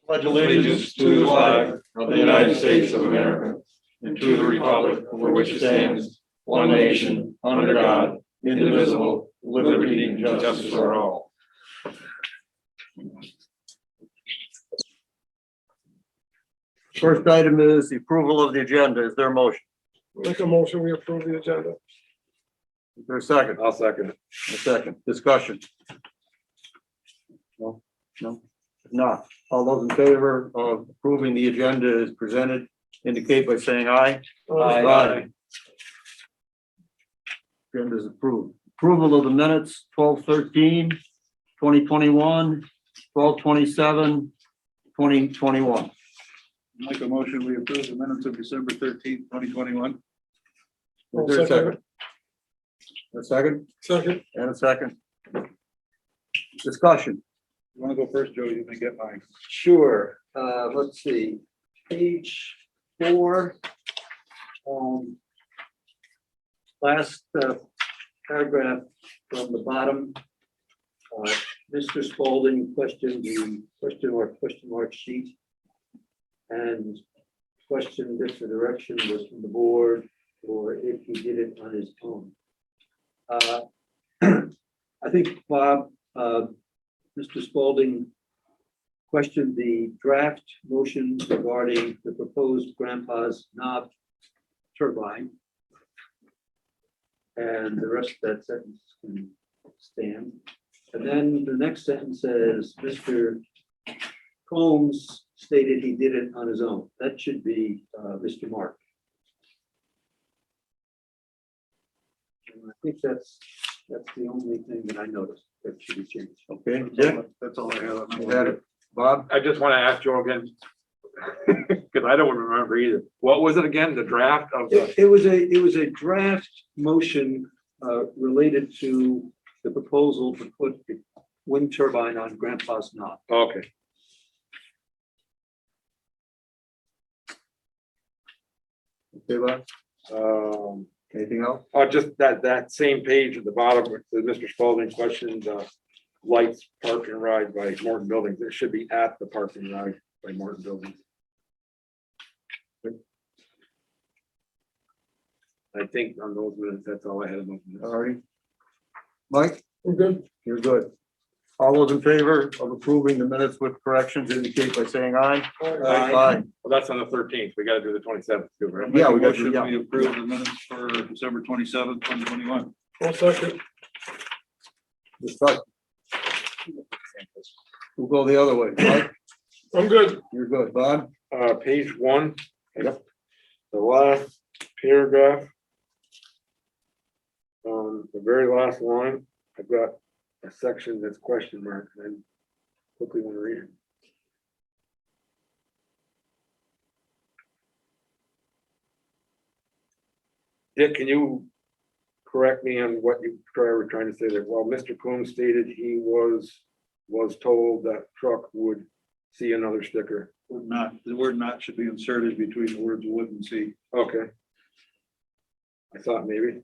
Pledge allegiance to the flag of the United States of America and to the republic for which it stands, one nation, under God, indivisible, with liberty and justice for all. First item is the approval of the agenda. Is there a motion? Make a motion, we approve the agenda. Is there a second? I'll second it. A second. Discussion? No? No? If not, all those in favor of approving the agenda as presented indicate by saying aye. Aye. Agenda is approved. Approval of the minutes, 12/13, 2021, 12/27, 2021. Make a motion, we approve the minutes of December 13th, 2021. Is there a second? A second? Second. And a second. Discussion. You want to go first, Joe? You may get mine. Sure. Let's see, page 4. Last paragraph from the bottom. Mr. Spalding questioned the question mark sheet. And questioned if the direction was from the board or if he did it on his own. I think Bob, Mr. Spalding questioned the draft motion regarding the proposed grandpa's knob turbine. And the rest of that sentence can stand. And then the next sentence says, Mr. Combs stated he did it on his own. That should be Mr. Mark. And I think that's the only thing that I noticed that should be changed. Okay, Dick? That's all I have. You had it. Bob? I just want to ask Joe again, because I don't remember either. What was it again? The draft of the, It was a draft motion related to the proposal to put the wind turbine on Grandpa's knob. okay. Okay, Bob? Anything else? Just that same page at the bottom, where the Mr. Spalding questioned, lights, park and ride by Morton Buildings. It should be at the park and ride by Morton Buildings. I think on those minutes, that's all I had. All right. Mike? I'm good. You're good. All those in favor of approving the minutes with corrections indicate by saying aye. Aye. Well, that's on the 13th. We got to do the 27th too, right? Yeah, we got Motion, to, we approve the minutes for December 27th, 2021. I'll second. Discussion. We'll go the other way. Mike? I'm good. You're good. Bob? Page 1. Yep. The last paragraph. The very last line, I've got a section that's question mark, and I quickly want to read it. Dick, can you correct me on what you were trying to say there? Well, Mr. Coombs stated he was told that truck would see another sticker. Would not, the word not should be inserted between the words would and see. Okay. I thought maybe.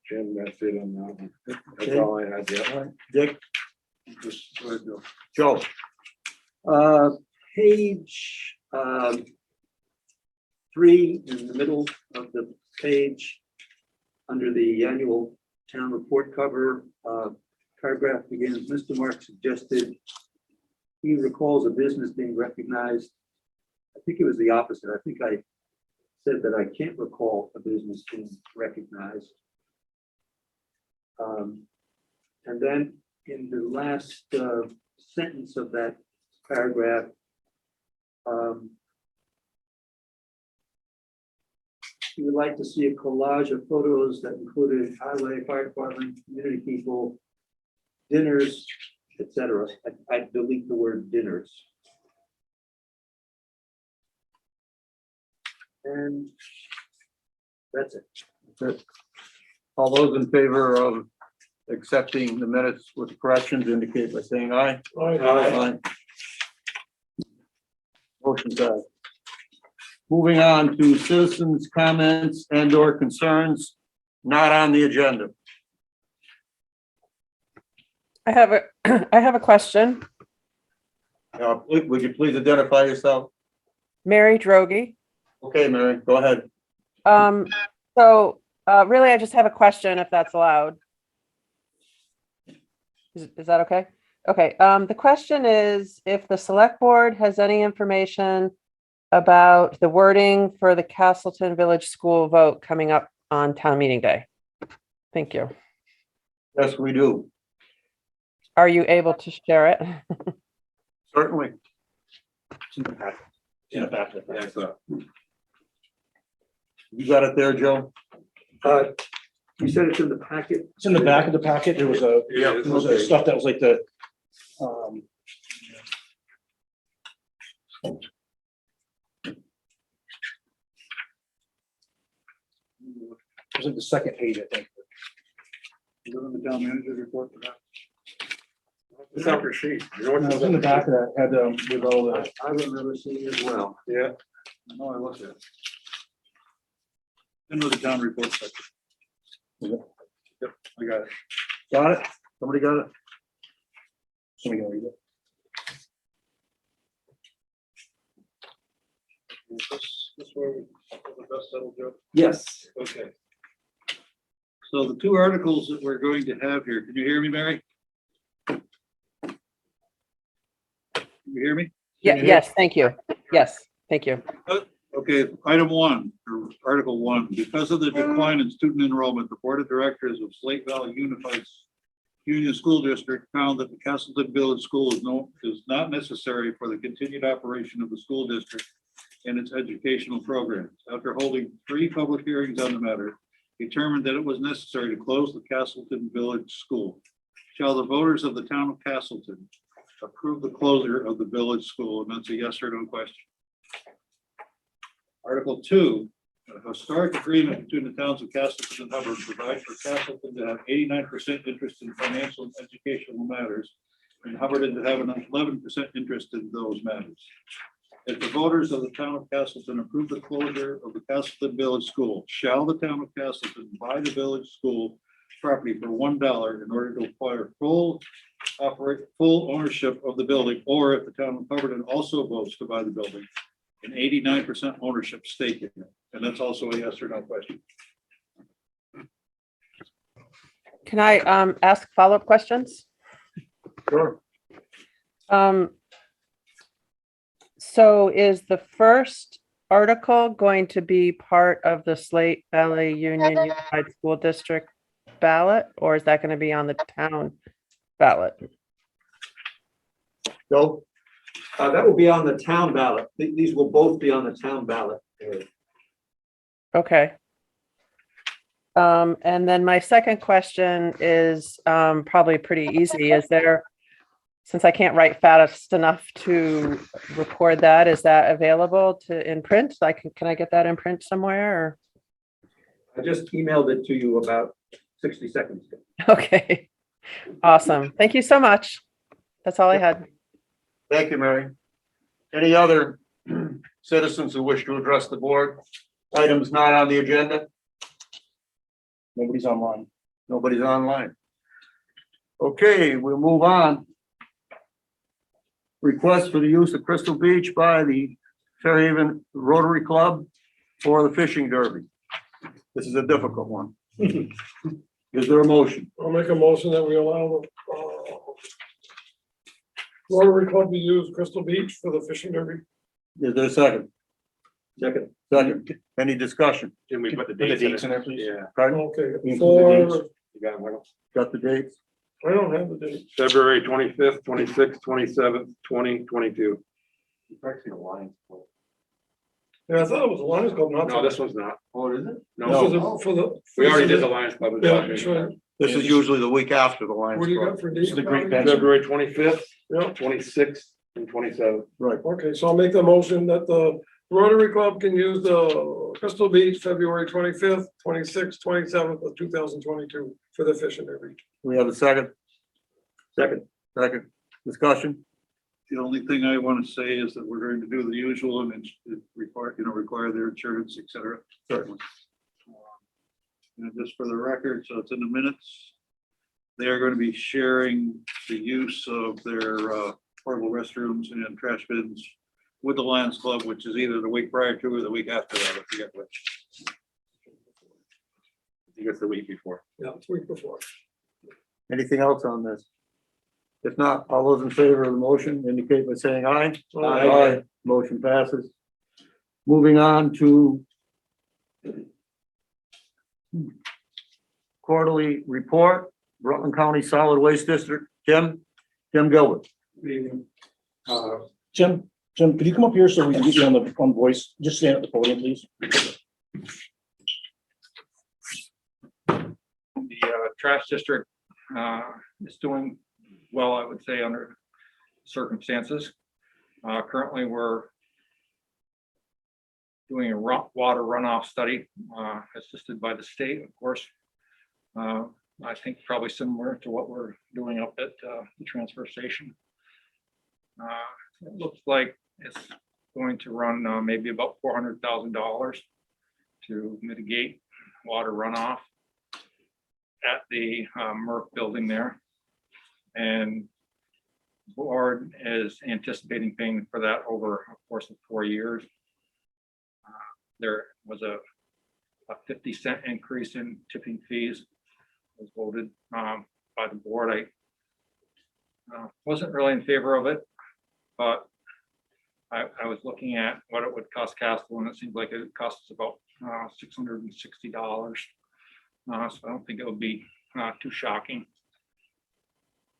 Jim, that's it on that one. That's all I had yet. Dick? Just go ahead, Joe. Joe? Page 3 in the middle of the page, under the annual town report cover, paragraph begins, Mr. Mark suggested he recalls a business being recognized. I think it was the opposite. I think I said that I can't recall a business being recognized. And then in the last sentence of that paragraph, he would like to see a collage of photos that included highway, fire department, community people, dinners, etc. I'd delete the word dinners. And that's it. That's it. All those in favor of accepting the minutes with corrections indicate by saying aye. Aye. Aye. Motion died. Moving on to citizens' comments and or concerns not on the agenda. I have a, I have a question. Would you please identify yourself? Mary Drogi. Okay, Mary, go ahead. Really, I just have a question, if that's allowed. Is that okay? Okay, the question is if the select board has any information about the wording for the Castleton Village School vote coming up on town meeting day. Thank you. Yes, we do. Are you able to share it? Certainly. In the packet. Yeah, so. You got it there, Joe? You said it's in the packet? It's in the back of the packet. There was a, Yeah. there was a stuff that was like the, it was like the second page, I think. Is it in the town manager's report for that? It's out your sheet. No, it was in the back of that, had, with all the, I remember seeing it as well. Yeah. I know I looked at it. Into the town report section. Yep, I got it. Got it? Somebody got it? somebody gonna read it. This where we have the best settled joke. Yes. Okay. So the two articles that we're going to have here, can you hear me, Mary? Can you hear me? Yeah, yes, thank you. Yes, thank you. Okay, item one, or article one, because of the decline in student enrollment, the board of directors of Slate Valley Unified Union School District found that the Castleton Village School is not necessary for the continued operation of the school district and its educational programs. After holding 3 public hearings on the matter, determined that it was necessary to close the Castleton Village School. Shall the voters of the town of Castleton approve the closure of the village school? And that's a yes or no question. Article 2, a historic agreement between the towns of Castleton and Hubbard provides for Castleton to have 89% interest in financial and educational matters, and Hubbard to have an 11% interest in those matters. If the voters of the town of Castleton approve the closure of the Castleton Village School, shall the town of Castleton buy the village school property for $1 in order to acquire full ownership of the building, or if the town of Hubbard also votes to buy the building, an 89% ownership stake in it. And that's also a yes or no question. Can I ask follow-up questions? Sure. So is the first article going to be part of the Slate Valley Union Unified School District ballot, or is that going to be on the town ballot? Joe? That will be on the town ballot. These will both be on the town ballot. Okay. And then my second question is probably pretty easy. Is there, since I can't write fast enough to record that, is that available to in print? Like, can I get that in print somewhere? Or? I just emailed it to you about 60 seconds ago. Okay, awesome. Thank you so much. That's all I had. Thank you, Mary. Any other citizens who wish to address the board? Items not on the agenda? Nobody's online. Nobody's online. Okay, we'll move on. Request for the use of Crystal Beach by the Fairhaven Rotary Club for the fishing derby. This is a difficult one. Is there a motion? I'll make a motion that we allow the Rotary Club to use Crystal Beach for the fishing derby. Is there a second? Second. Second. Any discussion? Can we put Put the dates in there, please. Yeah. Pardon? Okay, Include the for, You got one? Got the dates? I don't have the date. February 25th, 26th, 27th, 2022. Yeah, I thought it was a Lions Club, not. No, this one's not. Oh, is it? This No, is for the. we already did the Lions Club. Yeah, that's right. This is usually the week after the Lions What do you Club. got for This dates? is the Great Bobby? Bend. February 25th, Yeah, 26th, and 27th. Right. okay, so I'll make the motion that the Rotary Club can use the Crystal Beach, February 25th, 26th, 27th of 2022 for the fishing derby. We have a second? Second. Second. Discussion? The only thing I want to say is that we're going to do the usual and require their insurance, et cetera. Certainly. And just for the record, so it's in the minutes, they are going to be sharing the use of their portable restrooms and trash bins with the Lions Club, which is either the week prior to or the week after that, I forget which. I think it's the week before. Yeah, it's week before. Anything else on this? If not, all those in favor of the motion indicate by saying aye. Aye. Motion passes. Moving on to quarterly report, Rutland County Solid Waste District, Jim Gilbert. Jim, could you come up here so we can get you on voice? Just stand at the podium, please. The trash district is doing well, I would say, under circumstances. Currently, we're doing a water runoff study, assisted by the state, of course. I think probably similar to what we're doing up at the transfer station. It looks like it's going to run maybe about $400,000 to mitigate water runoff at the MRF building there. And the board is anticipating paying for that over a course of 4 years. There was a 50-cent increase in tipping fees was voted by the board. I wasn't really in favor of it, but I was looking at what it would cost Castleton, and it seems like it costs about $660. So I don't think it would be too shocking.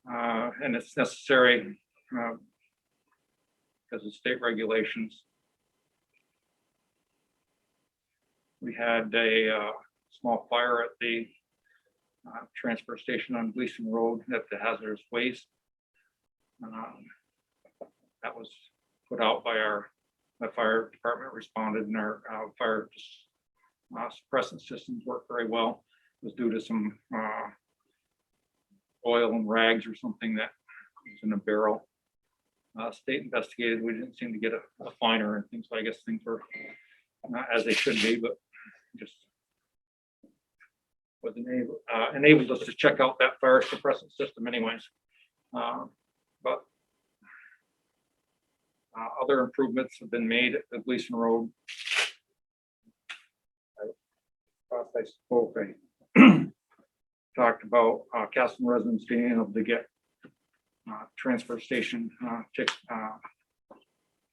And it's necessary because of state regulations. We had a small fire at the transfer station on Gleason Road at the hazardous waste. That was put out by the fire department responded, and our fire suppressant systems worked very well. It was due to some oil and rags or something that was in a barrel. State investigated. We didn't seem to get a finer and things. So I guess things were not as they should be, but just was enabled us to check out that fire suppressant system anyways. But other improvements have been made at the Gleason Road. I spoke, I talked about Castleton residents being able to get transfer station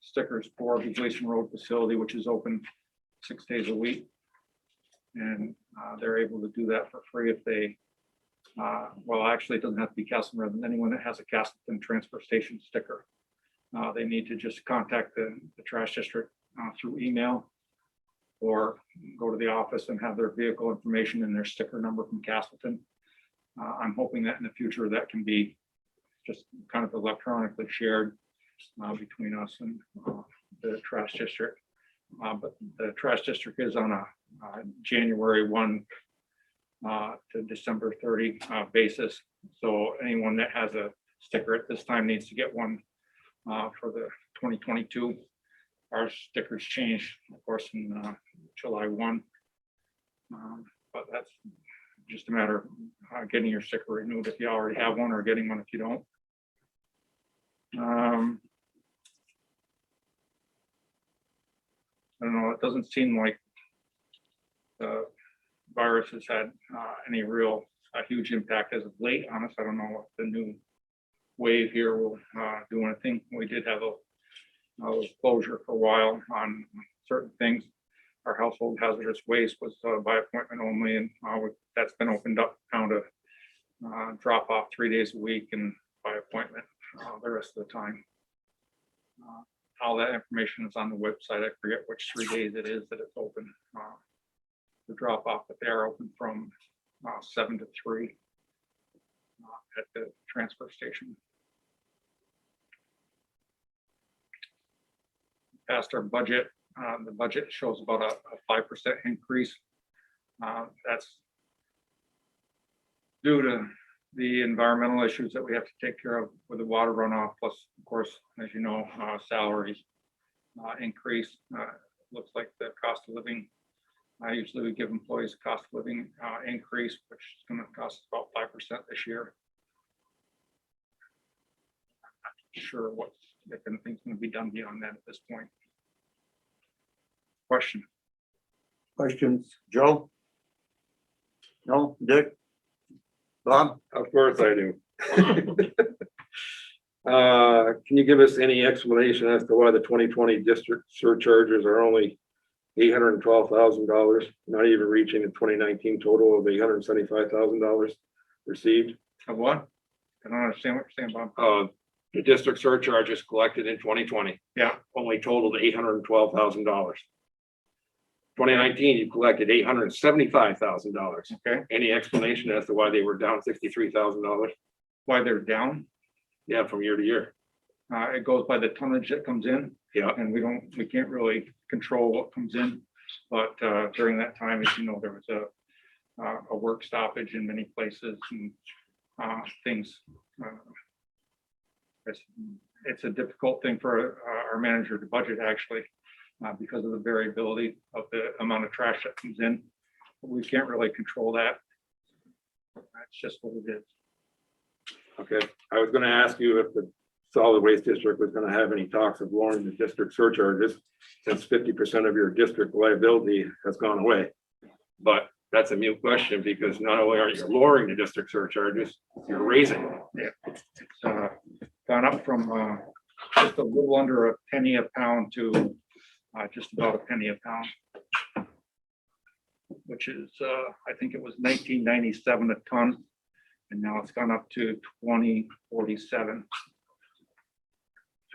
stickers for the Gleason Road facility, which is open 6 days a week. And they're able to do that for free if they, well, actually, it doesn't have to be Castleton resident. Anyone that has a Castleton transfer station sticker, they need to just contact the trash district through email or go to the office and have their vehicle information and their sticker number from Castleton. I'm hoping that in the future that can be just kind of electronically shared between us and the trash district. But the trash district is on a January 1 to December 30 basis. So anyone that has a sticker at this time needs to get one for the 2022. Our stickers change, of course, in July 1. But that's just a matter of getting your sticker renewed if you already have one, or getting one if you don't. I don't know, it doesn't seem like the virus has had any real huge impact as of late on us. I don't know what the new wave here will do anything. We did have a closure for a while on certain things. Our household hazardous waste was by appointment only, and that's been opened up now to drop off 3 days a week and by appointment the rest of the time. All that information is on the website. I forget which 3 days it is that it's open to drop off, but they are open from 7 to 3 at the transfer station. Past our budget, the budget shows about a 5% increase. That's due to the environmental issues that we have to take care of with the water runoff, plus, of course, as you know, salaries increase. Looks like the cost of living, usually we give employees a cost of living increase, which is going to cost us about 5% this year. Not sure what, if anything's going to be done beyond that at this point. Question? Questions, Joe? No, Dick? Bob? Of course I do. Can you give us any explanation as to why the 2020 district surcharges are only $812,000, not even reaching the 2019 total of $875,000 received? Of what? I don't understand what you're saying, Bob. The district surcharges collected in 2020. Yeah. Only totaled $812,000. 2019, you collected $875,000. Okay. Any explanation as to why they were down $63,000? Why they're down? Yeah, from year to year. It goes by the tonnage that comes in, Yeah. and we can't really control what comes in. But during that time, as you know, there was a work stoppage in many places and things. It's a difficult thing for our manager to budget, actually, because of the variability of the amount of trash that comes in. We can't really control that. That's just what it is. Okay, I was gonna ask you if the solid waste district was gonna have any talks of lowering the district surcharges, since 50% of your district liability has gone away. But that's a mute question, because not only are you lowering the district surcharges, you're raising them. Yeah, it's gone up from just a little under a penny a pound to just about a penny a pound, which is I think it was $19.97 a ton, and now it's gone up to $20.47.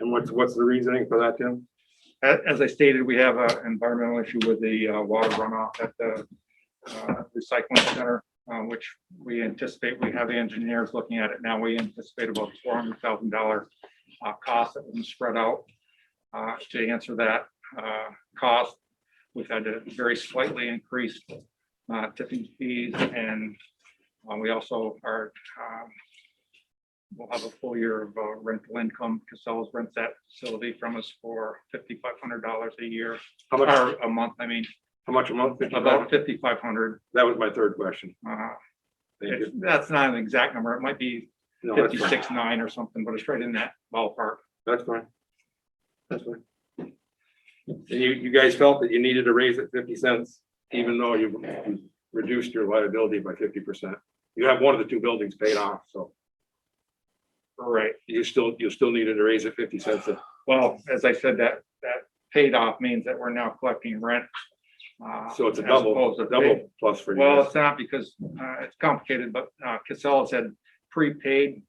And what's the reasoning for that, Tim? As I stated, we have an environmental issue with the water runoff at the recycling center, which we anticipate, we have the engineers looking at it now. We anticipate about $400,000 cost that will spread out to answer that cost. We've had a very slightly increased tipping fees, and we also are we'll have a full year of rental income. Casellas rents that facility from us for $5,500 a year, How much, or a month. I mean, how much a month? about $5,500. That was my third question. Thank you. That's not an exact number. It might be No, that's fine. 56.9 or something, but it's right in that ballpark. That's fine. That's fine. And you guys felt that you needed to raise it 50 cents, even though you reduced your liability by 50%. You have one of the two buildings paid off, so Right. you still needed to raise it 50 cents. Well, as I said, that paid off means that we're now collecting rent. So it's a as double opposed to paid. double plus for you. Well, guys. it's not, because it's complicated, but Casellas had prepaid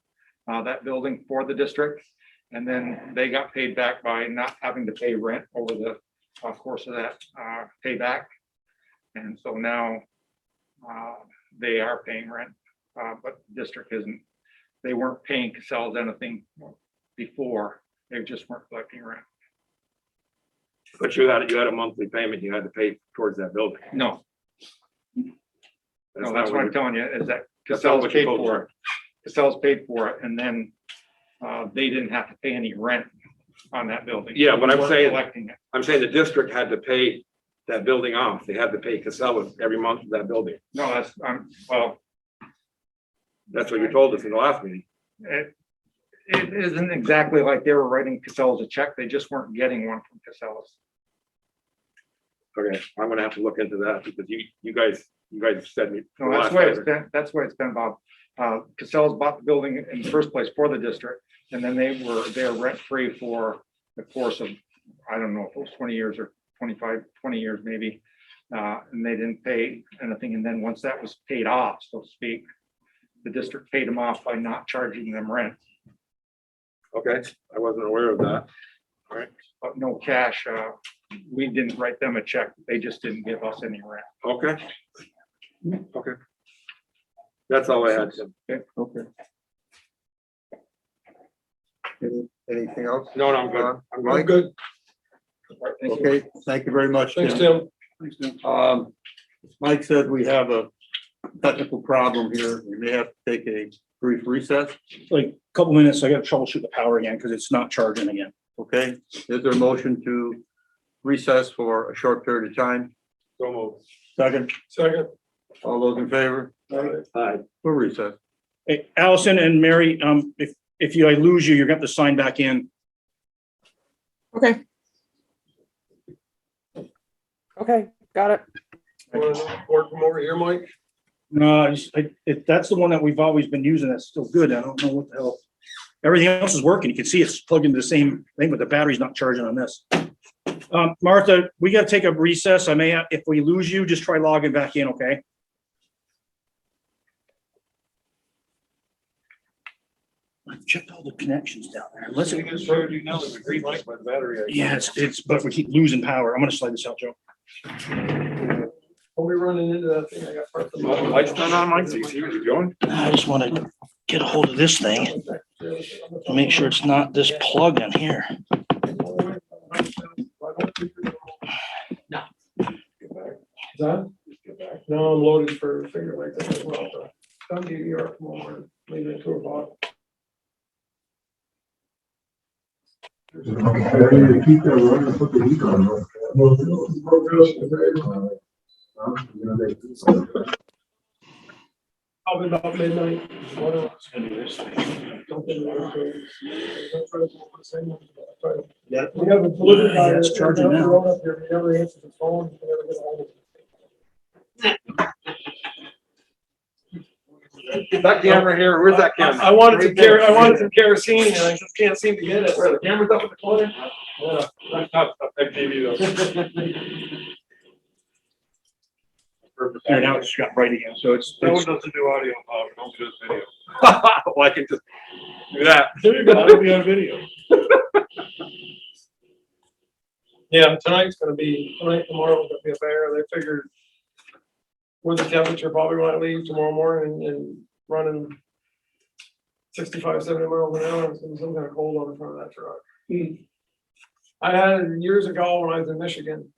that building for the district, and then they got paid back by not having to pay rent over the course of that payback. And so now they are paying rent, but the district isn't. They weren't paying Casellas anything before. They just weren't collecting rent. But you had a monthly payment you had to pay towards that building. No, that's what I'm telling you, is that That's not Casellas what you paid told for it. Casellas paid for it, and then they didn't have to pay any rent on that building. Yeah, but We I'm weren't saying- collecting it. I'm saying the district had to pay that building off. They had to pay Casella every month for that building. No, that's, well, That's what you told us in the last meeting. it isn't exactly like they were writing Casellas a check. They just weren't getting one from Casellas. Okay, I'm gonna have to look into that, because you guys said me. No, that's the way it's been, that's the way it's been, Bob. Casellas bought the building in the first place for the district, and then they were rent free for the course of, I don't know if it was 20 years or 20 years maybe. And they didn't pay anything. And then once that was paid off, so to speak, the district paid them off by not charging them rent, Okay, I wasn't aware of that. but no cash. We didn't write them a check. They just didn't give us any rent. Okay. Okay. That's all I had. Tim. Okay. Anything else? No, I'm good. I'm I'm good. good. All right, thank you. Okay, thank you very much. Thanks, Tim. Tim. Mike said we have a technical problem here. We may have to take a Brief recess, Like a couple minutes, I gotta troubleshoot the power again because it's not charging again. okay? Is there a motion to recess for a short period of time? So moved. Second, Second. all those in favor? Aye. For recess. Hey, Allison and Mary, if I lose you, you're gonna have to sign back in. Okay. Okay, got it. Want to report from over here, Mike? No, that's the one that we've always been using. That's still good. I don't know what the hell. Everything else is working. You can see it's plugged into the same thing, but the battery's not charging on this. Martha, we gotta take a recess. If we lose you, just try logging back in, okay? I've checked all the connections down there. Listen, Now there's a green light by the battery. yeah, but we keep losing power. I'm gonna slide this out, Joe. Are we running into that thing? I got parts of Well, the light's not on mine, so you see what you're doing? I just wanna get a hold of this thing and make sure it's not this plug in here. That? No, I'm loaded for Finger Lake as well. So come to New York tomorrow morning, leave at 2:00. Keep that running and put the heat on. Probably about midnight. Yeah. We have a delivery guy. Yeah, it's charging now. Roll up here, he never answers the phone. He never gets a hold of him. That camera here, where's that camera? I wanted some kerosene and I just can't seem to get it. Where the camera's up in the corner? Yeah. That's not a TV though. There, now it's got bright again, so it's. That one doesn't do audio, don't do video. Well, I can just do that. There you go. It'll be on video. Yeah, tonight's gonna be, tomorrow's gonna be a bear. They figured with the temperature, probably when I leave tomorrow morning and running 65, 70 miles an hour, it's gonna be some kind of cold on the front of that truck. I had it years ago when I was in Michigan.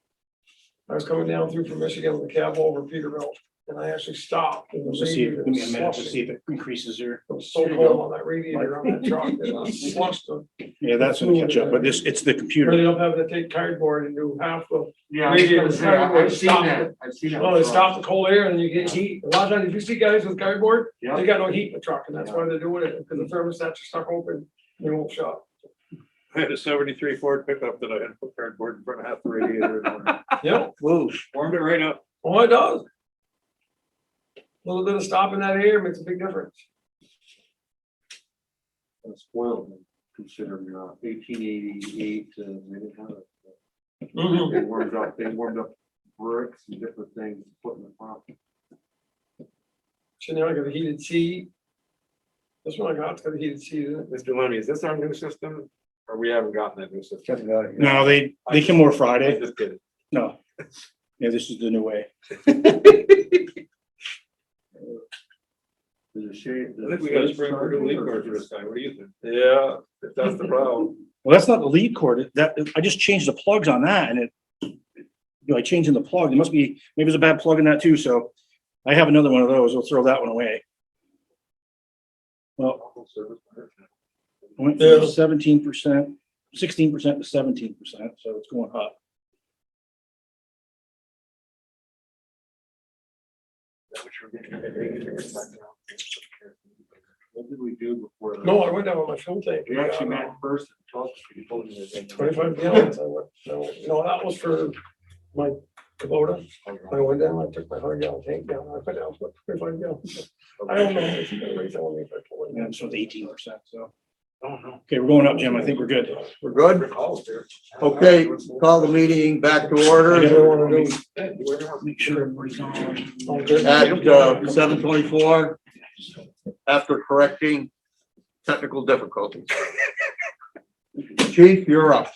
I was coming down through from Michigan with a cab over Peterbilt, and I actually stopped. And the Let's see, radiator give me a was minute to slushing. see if it increases here. It was so cold on that radiator on that truck, that it slushed them. Yeah, that's gonna catch up, but it's the Really computer. don't have to take cardboard and do half the. Yeah, I was gonna say, I've seen that. I've seen that. Well, they stop the cold air and then you get heat. A lot of times, if you see guys with cardboard, Yeah. they got no heat in the truck, and that's why they're doing it, because the thermostats are stuck open, they won't shut. I had a 73 Ford pickup that I had to put cardboard in front of half the radiator. Yep, Whoa, warmed it right up. oh, it does. A little bit of stopping that air makes a big difference. Spoiled, considering 1888, they didn't have it. Mhm. They warmed up bricks and different things, to put in the front. So now I got a heated seat. This one I got, it's got a heated seat, isn't it? Mr. Lemmy, is this our new system? Or we haven't gotten that new system? No, they come more I Friday. just kidding. No. Yeah, this is the new way. There's a shade. I think we got a spring for new leaf cord for this guy. What do you think? Yeah, if that's the problem. Well, that's not the lead cord. I just changed the plugs on that and I changing the plug. There must be, maybe there's a bad plug in that too. So I have another one of those. We'll throw that one away. Well, I went from 17%, 16% to 17%, so it's going up. What did we do before? No, I went down with my fuel tank. We actually met first and talked. You told me that. 25 gallons, I went, no, that was for my Kubota. I went down, I took my 100-gallon tank down, I put down 25 gallons. I don't know if you can raise on me if I pull it. And so it's 18%. So, okay, we're going up, Jim. I think we're good. We're good? Okay, call the meeting back to order Make sure everybody's on. at 7:24 after correcting technical difficulties. Chief, you're up.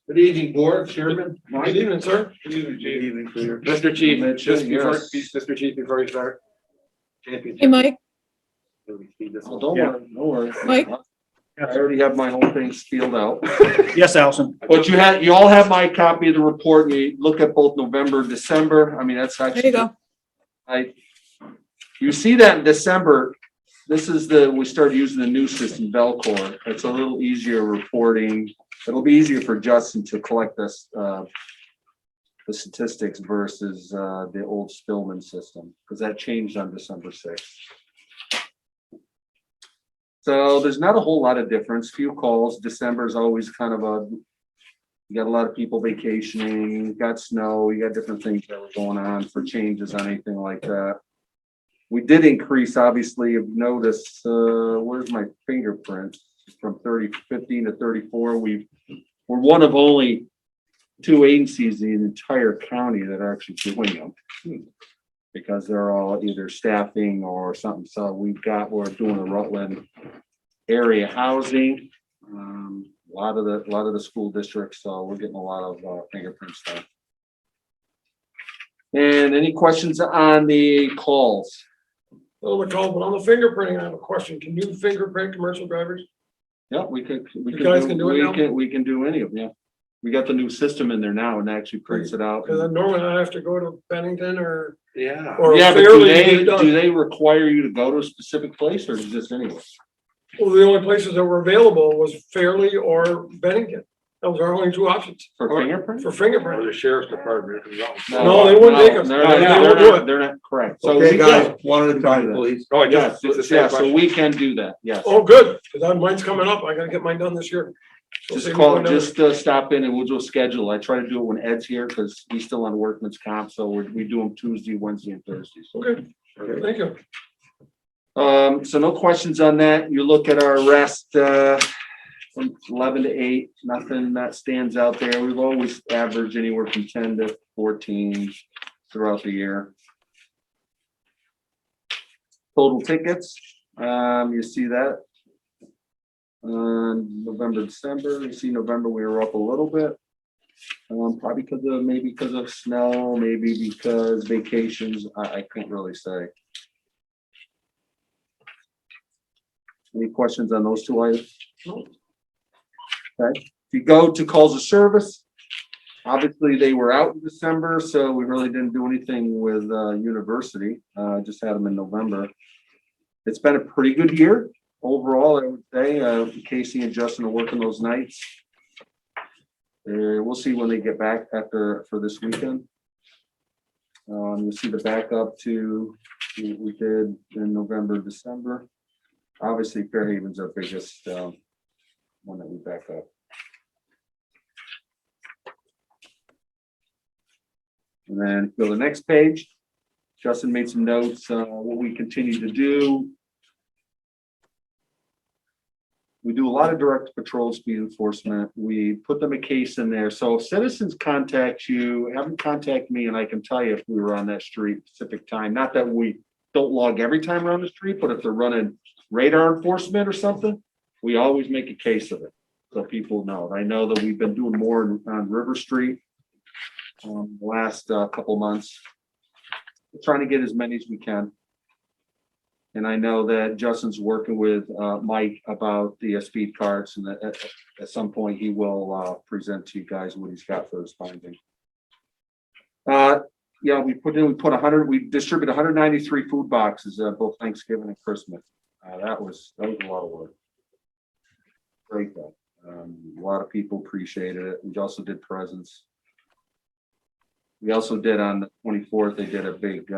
Good evening, board, chairman. Good evening, sir. Good evening, Mr. Chief, Mr. Chief, before you start. Hey, Mike, Well, don't worry, no worries. Mike? I already have my whole thing spelled out. Yes, Allison. But you all have my copy of the report. You look at both November, December. I mean, that's actually. there you go. You see that in December. This is we started using the new system, Velcor. It's a little easier reporting. It'll be easier for Justin to collect this, the statistics versus the old Spillman system, because that changed on December 6th. So there's not a whole lot of difference. Few calls. December is always kind of you got a lot of people vacationing, you got snow, you got different things that were going on for changes on anything like that. We did increase, obviously, you've noticed, where's my fingerprint? From 15 to 34. We're one of only 2 agencies in the entire county that are actually doing them, because they're all either staffing or something. So we're doing a Rutland area housing. A lot of the school districts, so we're getting a lot of fingerprint stuff. And any questions on the calls? On the call, but on the fingerprinting, I have a question. Can you fingerprint commercial drivers? Yeah, we can do it now? We can do any of them, yeah. We got the new system in there now and actually prints it out. Because normally I have to go to Bennington or Yeah. Yeah, but Fairly to get it do done. they require you to go to a specific place, or just anywhere? Well, the only places that were available was Fairly or Bennington. Those are our only 2 options For fingerprint? for Or fingerprint. the sheriff's department. No, they wouldn't take us. They're No, they not- won't do it. They're not correct. So Okay, we guys, can- one at a time, please. Oh, Yes, just, it's the same yeah, so question. we can do that, yes. Oh, good, because mine's coming up. I gotta get mine done this year. So Just save me call, going down just stop in and we'll do a schedule. I try to do it when Ed's here, because he's still on workman's comp, so we do them Tuesday, Wednesday, and Thursdays. there. Okay, thank you. So no questions on that. You look at our rest, from 11 to 8, nothing that stands out there. We've always averaged anywhere from 10 to 14 throughout the year. Total tickets, you see that. November, December, you see November, we were up a little bit. Probably because of snow, maybe because vacations, I can't really say. Any questions on those 2 items? Okay, if you go to calls of service, obviously they were out in December, so we really didn't do anything with university, just had them in November. It's been a pretty good year overall, I would say. Casey and Justin are working those nights. We'll see when they get back for this weekend. You'll see the backup to what we did in November, December. Obviously, Fairhaven's our biggest one that we back up. And then go to the next page. Justin made some notes on what we continue to do. We do a lot of direct patrol speed enforcement. We put them a case in there. So if citizens contact you, have them contact me, and I can tell you if we were on that street specific time. Not that we don't log every time around the street, but if they're running radar enforcement or something, we always make a case of it, so people know. I know that we've been doing more on River Street the last couple months. We're trying to get as many as we can. And I know that Justin's working with Mike about the speed carts, and that at some point he will present to you guys what he's got for his finding. Yeah, we distributed 193 food boxes both Thanksgiving and Christmas. That was a lot of work. Great though. A lot of people appreciated it. We also did presents. We also did on the 24th, they did a big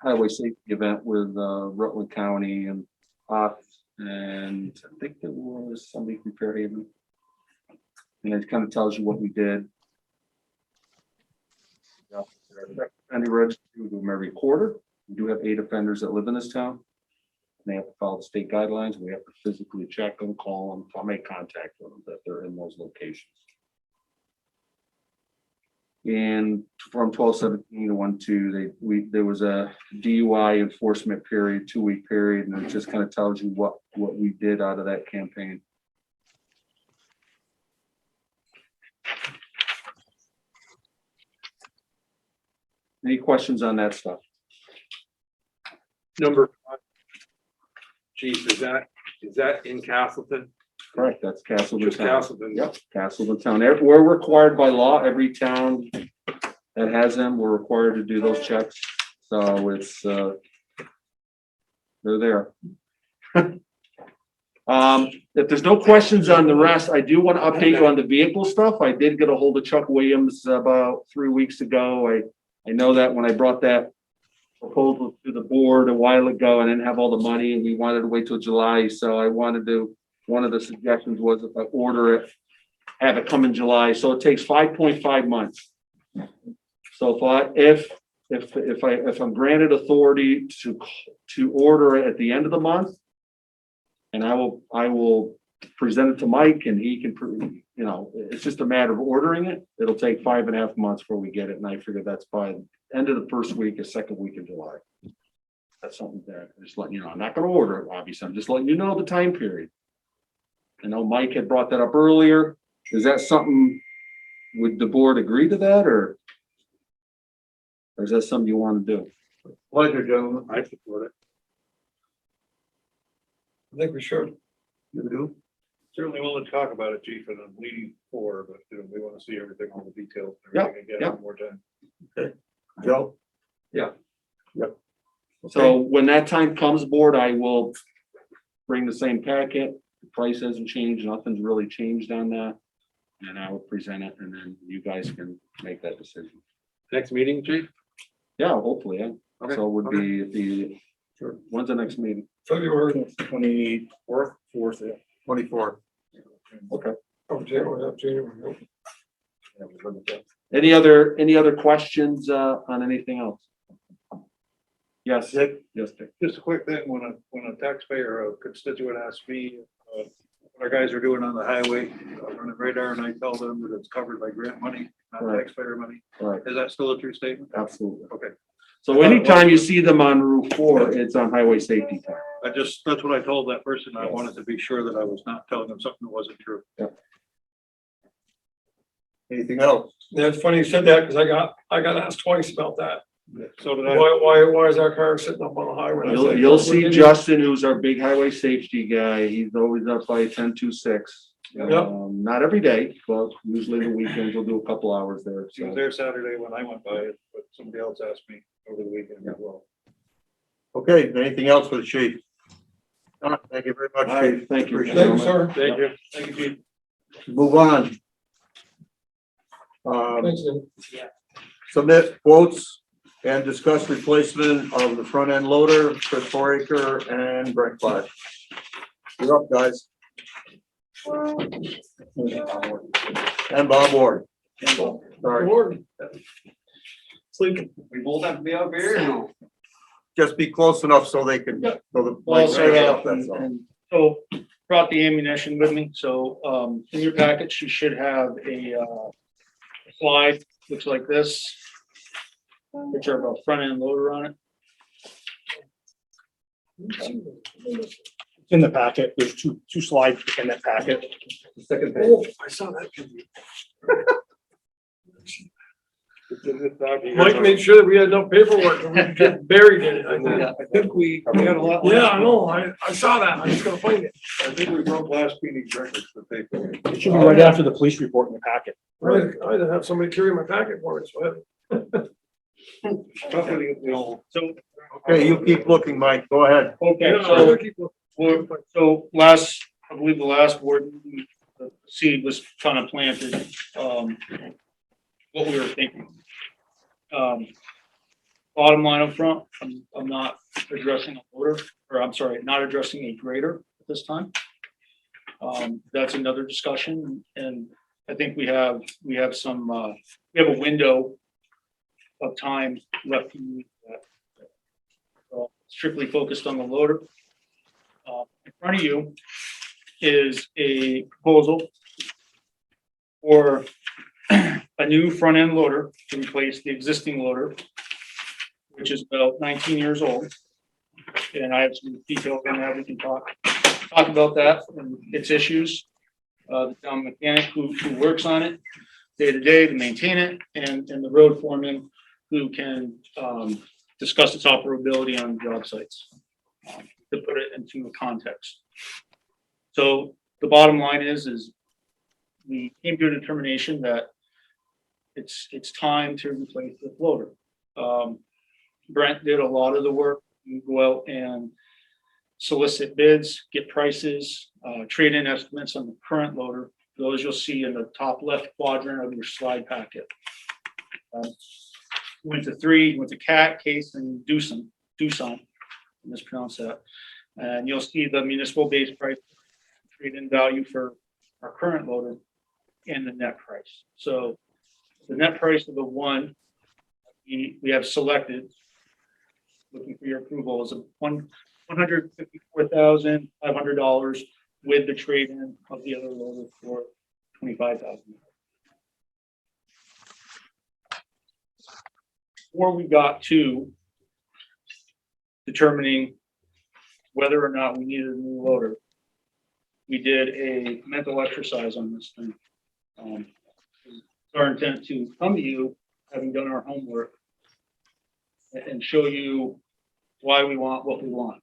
highway safety event with Rutland County and us, and I think there was somebody from Fairhaven. And it kind of tells you what we did. Offender registry, we do them every quarter. We do have 8 offenders that live in this town. They have to follow the state guidelines. We have to physically check them, call them, I'll make contact with them that they're in those locations. And from 12/17 to 1/2, there was a DUI enforcement period, 2-week period, and it just kind of tells you what we did out of that campaign. Any questions on that stuff? Number 5. Chief, is that in Castleton? Correct, that's Castleton Just Town. Castleton? Yep, Castleton Town. We're required by law, every town that has them, we're required to do those checks. So it's, they're there. If there's no questions on the rest, I do want to update you on the vehicle stuff. I did get a hold of Chuck Williams about 3 weeks ago. I know that when I brought that proposal to the board a while ago, I didn't have all the money and we wanted to wait till July. So I wanted to, one of the suggestions was if I order it, have it come in July. So it takes 5.5 months. So if I'm granted authority to order it at the end of the month, and I will present it to Mike and he can, you know, it's just a matter of ordering it. It'll take 5.5 months before we get it. And I figure that's by the end of the first week or second week of July. That's something that I'm just letting you know. I'm not going to order it, obviously. I'm just letting you know the time period. I know Mike had brought that up earlier. Is that something, would the board agree to that or is that something you want to do? Pleasure, gentlemen. I support it. I think we should. You do? Certainly willing to talk about it, chief, and I'm leaning for, but you know, we want to see everything, all the details. and everything again one more time. Okay. Joe? So when that time comes, board, I will bring the same packet. The price hasn't changed. Nothing's really changed on that. And I will present it and then you guys can make that decision. Next meeting, chief? Yeah, hopefully, yeah. Okay. So it would be when's the next meeting? February. 24th, 4th, yeah. 24. Okay. Oh, January. Any other questions on anything else? Yes, Dick? yes, Dick. Just a quick thing, when a taxpayer, a constituent asks me, what our guys are doing on the highway, running radar, and I tell them that it's covered by grant money, not Right. taxpayer money. All right, Is that still a true statement? absolutely. Okay. So anytime you see them on Route 4, it's on highway safety time. That's what I told that person. I wanted to be sure that I was not telling them something that wasn't true. Anything else? Yeah, it's funny you said that because I got asked twice about that. So did I. Why is our car sitting up on the highway? I said, You'll see Justin, who's our big highway safety guy. He's always up by 10-2-6. Yep. Not every day, but usually the weekends we'll do a couple hours there. She was So, there Saturday when I went by it, but somebody else asked me over the weekend as well. Okay, anything else for the chief? Thank you very all much, right, chief. thank you. Thank you, sir. Thank you. Thank you, chief. Move on. Thanks, Jim. Submit quotes and discuss replacement of the front end loader, Chris Fouracre and Brent Clark. You're up, guys. And Bob Ward. Sorry, Lord. We both have to be up here. just be close enough so they can, so the. Well, so, That's all. and so brought the ammunition with me, so, in your package, you should have a, slide, looks like this. Picture of a front end loader on it. It's in the packet. There's two slides in that packet. The second page. Oh, I saw that. Mike made sure that we had enough paperwork and we could get buried in it. I think. I think we had a lot. Yeah, I know. I saw that. I just gotta find it. I think we broke last meeting's records for paper. It should be right after the police report in the packet. I had to have somebody carry my packet for me, so I had. Tough to get the old. So, Okay, you keep looking, Mike. Go ahead. okay, Yeah, so. I'm gonna keep looking. So last, I believe the last board, meeting, the seed was kind of planted, what we were thinking. Bottom line up front, I'm not addressing a loader, or I'm sorry, not addressing a grader at this time. That's another discussion, and I think we have some, we have a window of time left to use that. Strictly focused on the loader. In front of you is a proposal for a new front end loader to replace the existing loader, which is about 19 years old. And I have some details on that. We can talk about that and its issues. The town mechanic who works on it day to day to maintain it, and the road foreman who can discuss its operability on job sites, to put it into a context. So the bottom line is we came to a determination that it's time to replace the loader. Brent did a lot of the work. You go out and solicit bids, get prices, trade-in estimates on the current loader. Those you'll see in the top left quadrant of your slide packet. Went to 3, went to Cat, Case, and Doosan, I mispronounced that. And you'll see the municipal base price, trade-in value for our current loader, and the net price. So the net price of the one we have selected, looking for your approval, is $154,500 with the trade-in of the other loader for $25,000. Before we got to determining whether or not we needed a new loader, we did a mental exercise on this thing. It's our intent to come to you, having done our homework, and show you why we want what we want.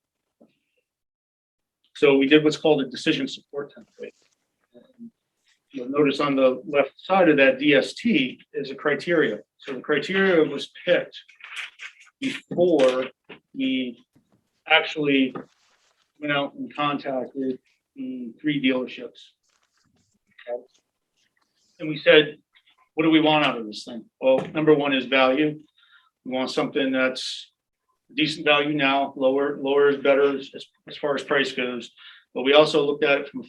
So we did what's called a decision support template. You'll notice on the left side of that DST is a criteria. So the criteria was picked before we actually went out and contacted the 3 dealerships. Okay. And we said, what do we want out of this thing? Well, number one is value. We want something that's decent value now, lower is better as far as price goes. But we also looked at it from a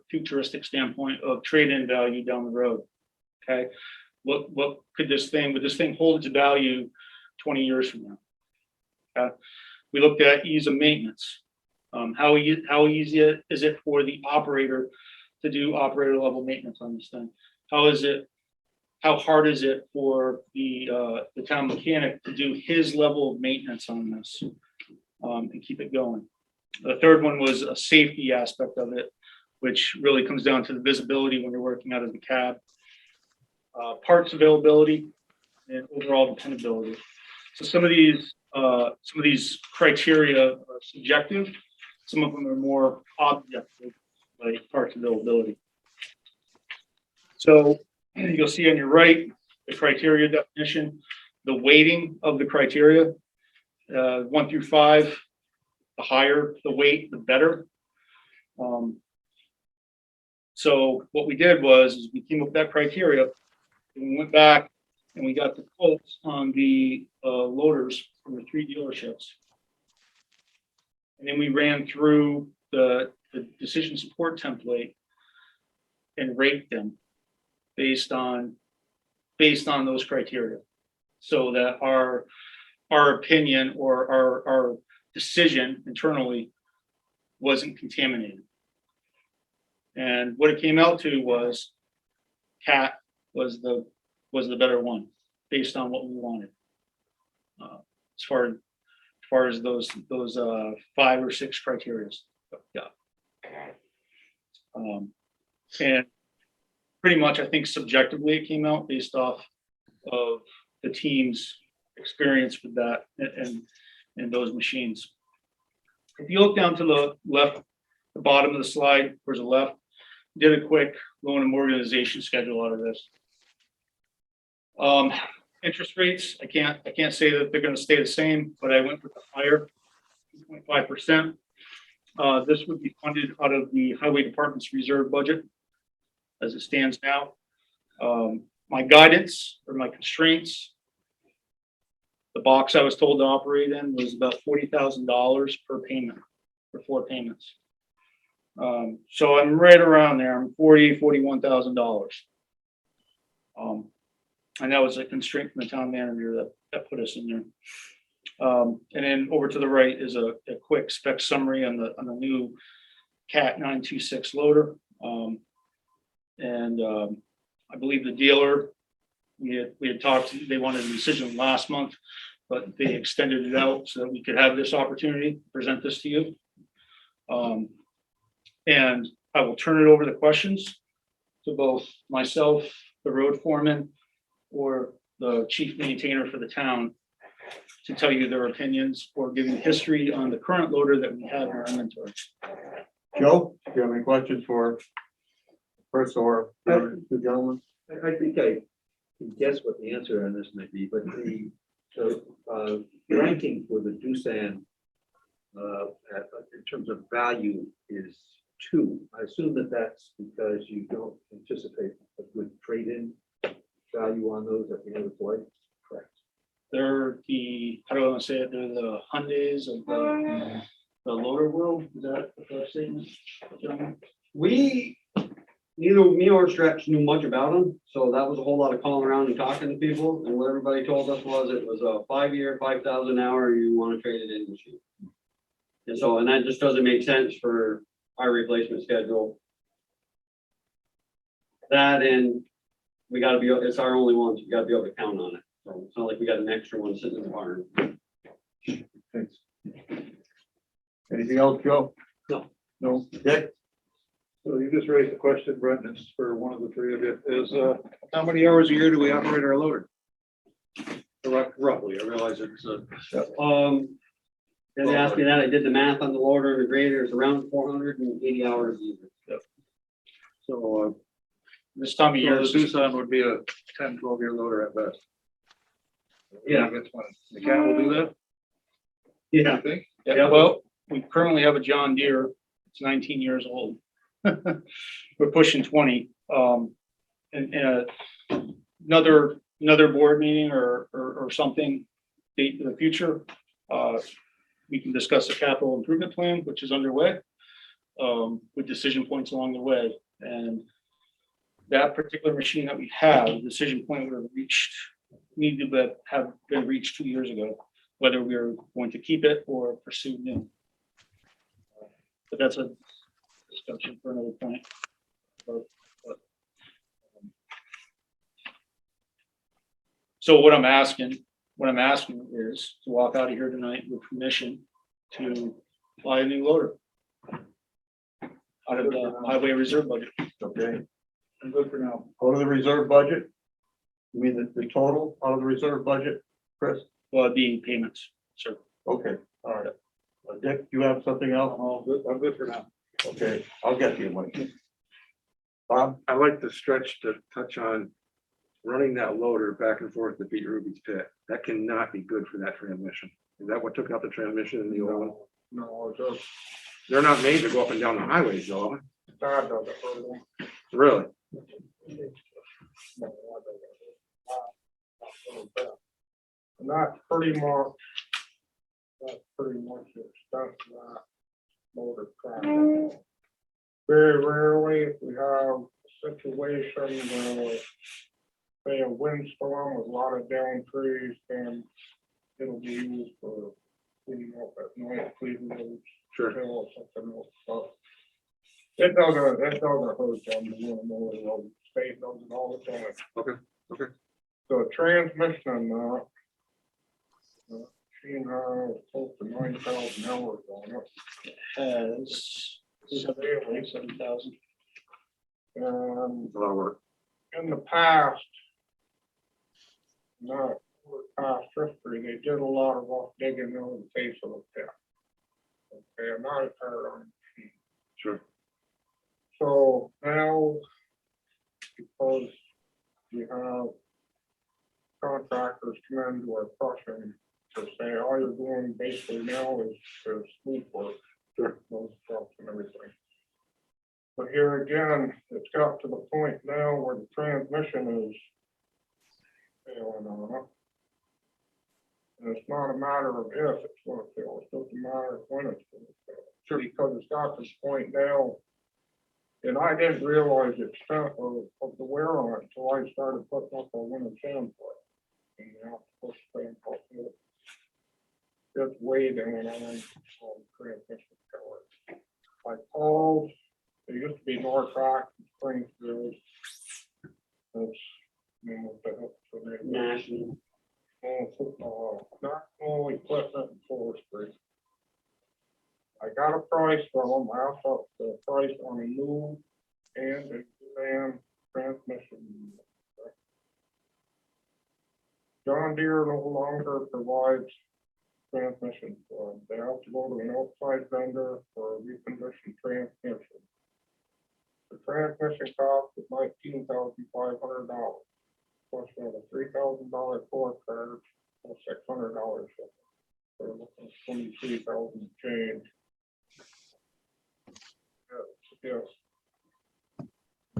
futuristic standpoint of trade-in value down the road. Okay, what would this thing hold its value 20 years from now? Okay, we looked at ease of maintenance. How easy is it for the operator to do operator level maintenance on this thing? How hard is it for the town mechanic to do his level of maintenance on this and keep it going? The third one was a safety aspect of it, which really comes down to the visibility when you're working out of the cab, parts availability, and overall dependability. So some of these criteria are subjective. Some of them are more objective, like parts availability. So you'll see on your right, the criteria definition, the weighting of the criteria, 1 through 5, the higher the weight, the better. So what we did was we came up with that criteria, and we went back and we got the quotes on the loaders from the 3 dealerships. And then we ran through the decision support template and ranked them based on those criteria, so that our opinion or our decision internally wasn't contaminated. And what it came out to was Cat was the better one based on what we wanted. As far as those 5 or 6 criteria. Yeah. And pretty much, I think subjectively it came out based off of the team's experience with that and those machines. If you look down to the left, the bottom of the slide towards the left, did a quick loan and organization schedule out of this. Interest rates, I can't say that they're going to stay the same, but I went with the higher 2.5%. This would be funded out of the highway department's reserve budget as it stands now. My guidance or my constraints, the box I was told to operate in was about $40,000 per payment for 4 payments. So I'm right around there. I'm $41,000. And that was a constraint from the town manager that put us in there. And then over to the right is a quick spec summary on the new Cat 926 loader. I believe the dealer, we had talked, they wanted a decision last month, but they extended it out so that we could have this opportunity to present this to you. And I will turn it over to questions to both myself, the road foreman, or the chief maintainer for the town to tell you their opinions or give you history on the current loader that we have in our inventory. Joe, do you have any questions for Chris or the 2 gentlemen? I think I can guess what the answer on this may be, but the ranking for the Doosan in terms of value is 2. I assume that that's because you don't anticipate a good trade-in value on those at the end of life. Correct. They're the, how do I want to say it, they're the Hyundais of the loader world, is that what they're saying? Gentlemen? We, neither me or Stretch knew much about them, so that was a whole lot of calling around and talking to people, and what everybody told us was it was a 5-year, 5,000 hour, you want to trade it in machine. And so, and that just doesn't make sense for our replacement schedule. That and we gotta be, it's our only ones, we gotta be able to count on it, so it's not like we got an extra one sitting in the barn. Thanks. Anything else, Joe? No. No, Dick? So you just raised the question, Brent, this is for one of the three of you, is, how many hours a year do we operate our loader? Roughly, I realize it's, And they asked me that, I did the math on the loader and the grader, it's around 480 hours a year. so, This time of the year, Doosan would be a 10, 12-year loader at best. Yeah. That's one. The cat will do that? Yeah. I think. yeah, well, we currently have a John Deere, it's 19 years old. We're pushing 20. And another board meeting or something, date in the future, we can discuss the capital improvement plan, which is underway, with decision points along the way. And that particular machine that we have, the decision point would have needed to have been reached 2 years ago, whether we are going to keep it or pursue new. But that's a discussion for another point. So what I'm asking is to walk out of here tonight with permission to buy a new loader out of the highway reserve budget. Okay, I'm good for now. out of the reserve budget? You mean the total out of the reserve budget, Chris? Well, being payments, sir. Okay, all right. Dick, you have something else? I'm good for now. Okay, I'll get you one. Bob? I'd like to stretch to touch on running that loader back and forth to beat Ruby's pit. That cannot be good for that transmission. Is that what took out the transmission in the old one? No, it's just, They're not made to go up and down the highways, though. God does it for them. Really? And that's pretty much the extent of that motor traffic. Very rarely, if we have a situation where, say, a windstorm with a lot of down trees, then it'll be used for cleaning up at night, cleaning those Sure. or something else. But it doesn't hurt them to run more than the state does it all the time. Okay. So transmission, machine has close to 9,000 hours on it. Has 7,000. And A lot of work. in the past, not past history, they did a lot of rough digging on the face of the pit. Okay, I'm not hard on machine. Sure. So now, because we have contractors come into our crushing to say, all you're doing basically now is smooth work, those trucks and everything. But here again, it's got to the point now where the transmission is failing on it. And it's not a matter of if it's going to fail, it's just a matter of when it's going to fail. Sure. Because it's got to this point now, and I didn't realize the extent of the wear on it until I started putting up a winter sand for it. And now, push thing up it. It's way down on transmission power. I called, there used to be Nortrack in Springfield. That's, National. Not only equipment and forestry. I got a price from them, I asked up the price on a new and a van transmission. John Deere no longer provides transmission for them. They have to go to an outside vendor for a reconditioned transmission. The transmission cost is $19,500. question of a $3,000 Fouracre for $600. We're looking at 23,000 change. Yes.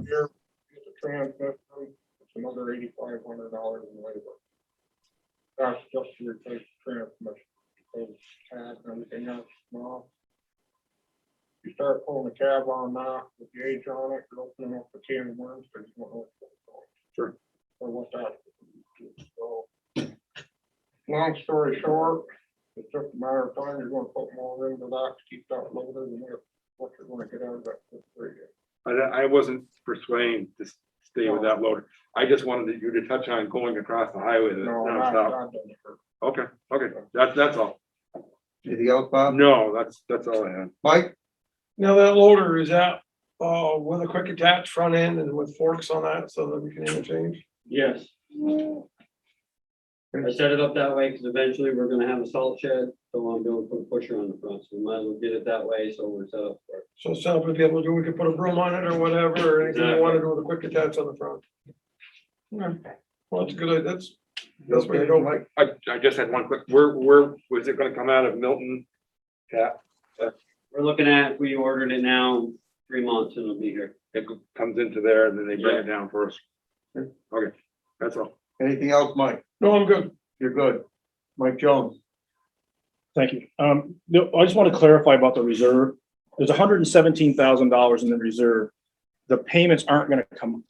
Here, get the transmission, it's another $8,500 in labor. That's just to replace the transmission, because tab and everything else, no. You start pulling the cab on now, with the age on it, you're opening up the can of worms, because you don't know what's going on. Sure. Or what that. So, long story short, it's just a matter of time, you're gonna put more into that to keep that loaded, and what you're gonna get out of that for 3 years. I wasn't persuaded to stay with that loader. I just wanted you to touch on going across the highway. No, nonstop. Okay, that's all. Anything else, Bob? No, that's all I had. Mike? Now that loader is at, with a quick attach front end and with forks on that so that we can interchange. Yes. I set it up that way because eventually we're gonna have a salt shed, so I'm gonna put a pusher on the front, so we might as well get it that way, so we're set up for it. So some would be able to do, we could put a broom on it or whatever, or anything you want to do with a quick attach on the front. Okay, well, that's a good, that's where you go, Mike. I just had one quick, where was it gonna come out of Milton? Cap? We're looking at, we ordered it now, 3 months and it'll be here. It comes into there and then they bring it down for us. Okay, that's all. Anything else, Mike? No, I'm good. You're good. Mike Jones? Thank you. No, I just want to clarify about the reserve. There's $117,000 in the reserve. The payments aren't going to come.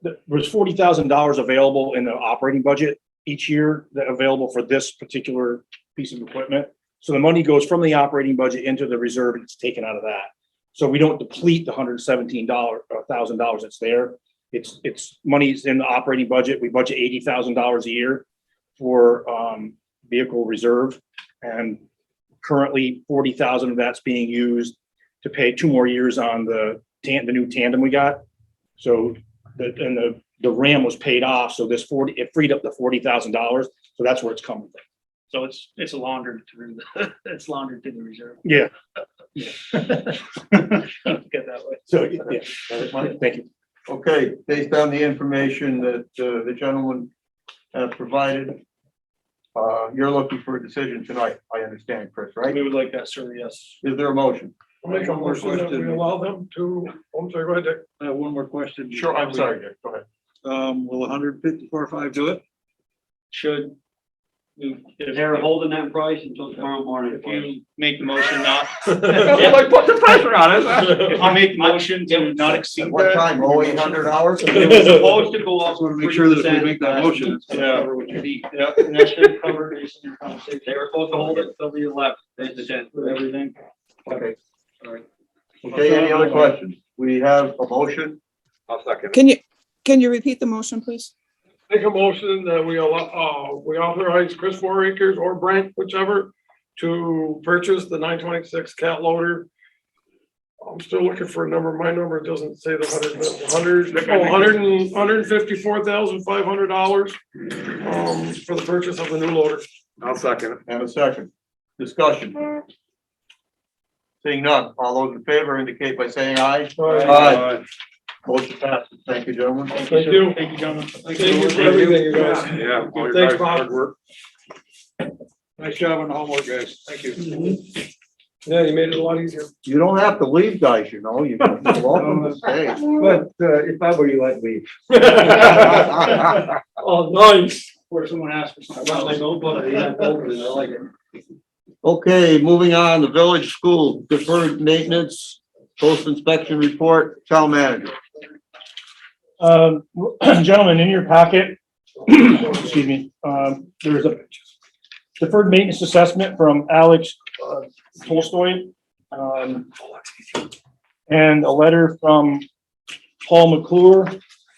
There's $40,000 available in the operating budget each year that available for this particular piece of equipment. So the money goes from the operating budget into the reserve and it's taken out of that. So we don't deplete the $117,000 that's there. It's money's in the operating budget. We budget $80,000 a year for vehicle reserve, and currently 40,000 of that's being used to pay 2 more years on the new tandem we got. So the RAM was paid off, so it freed up the $40,000. So that's where it's coming from. So it's laundered through it's laundered through the reserve. Yeah. Get that way. So yeah. Thank you. Okay, based on the information that the gentleman provided, you're looking for a decision tonight, I understand, Chris, right? We would like that, sir, yes. Is there a motion? I'll make a motion that we allow them to, I'm sorry, go ahead, Dick. I have one more question. Sure, I'm sorry, Dick, go ahead. Will 154.5 do it? Should. They're holding that price until tomorrow morning. If you make the motion not. Like, put the pressure on us. If you make the motion to not exceed At what that. time, 800 hours? It was supposed to go up. Just want to make sure that if we make that motion, it's gonna Yeah. cover what you need. Yeah, and that should cover based on your conversation. They were supposed to hold it until the 11th, they did with everything. Okay. All right. Okay, any other questions? We have a motion. I'll second. Can you repeat the motion, please? Make a motion that we allow, we authorize Chris Fouracre or Brent, whichever, to purchase the 926 cat loader. I'm still looking for a number. My number doesn't say the $154,500 for the purchase of the new loader. I'll second it. And a second. Discussion. Seeing none, all those in favor indicate by saying aye. Aye. Motion passes. Thank you, gentlemen. Thank you. Thank you, gentlemen. Thank you for everything, you guys. Yeah. all your Thanks, guys' Bob. hard work. Nice job on the homework, guys. Thank you. Yeah, you made it a lot easier. You don't have to leave, guys, you know, you're welcome to stay. But if I were you, I'd leave. Oh, nice. Or someone asked for something. I like old buddy, I like it. Okay, moving on, the village school deferred maintenance, post-inspection report, town manager. Gentlemen, in your packet, excuse me, there's a deferred maintenance assessment from Alex Tolstoy, and a letter from Paul McClure,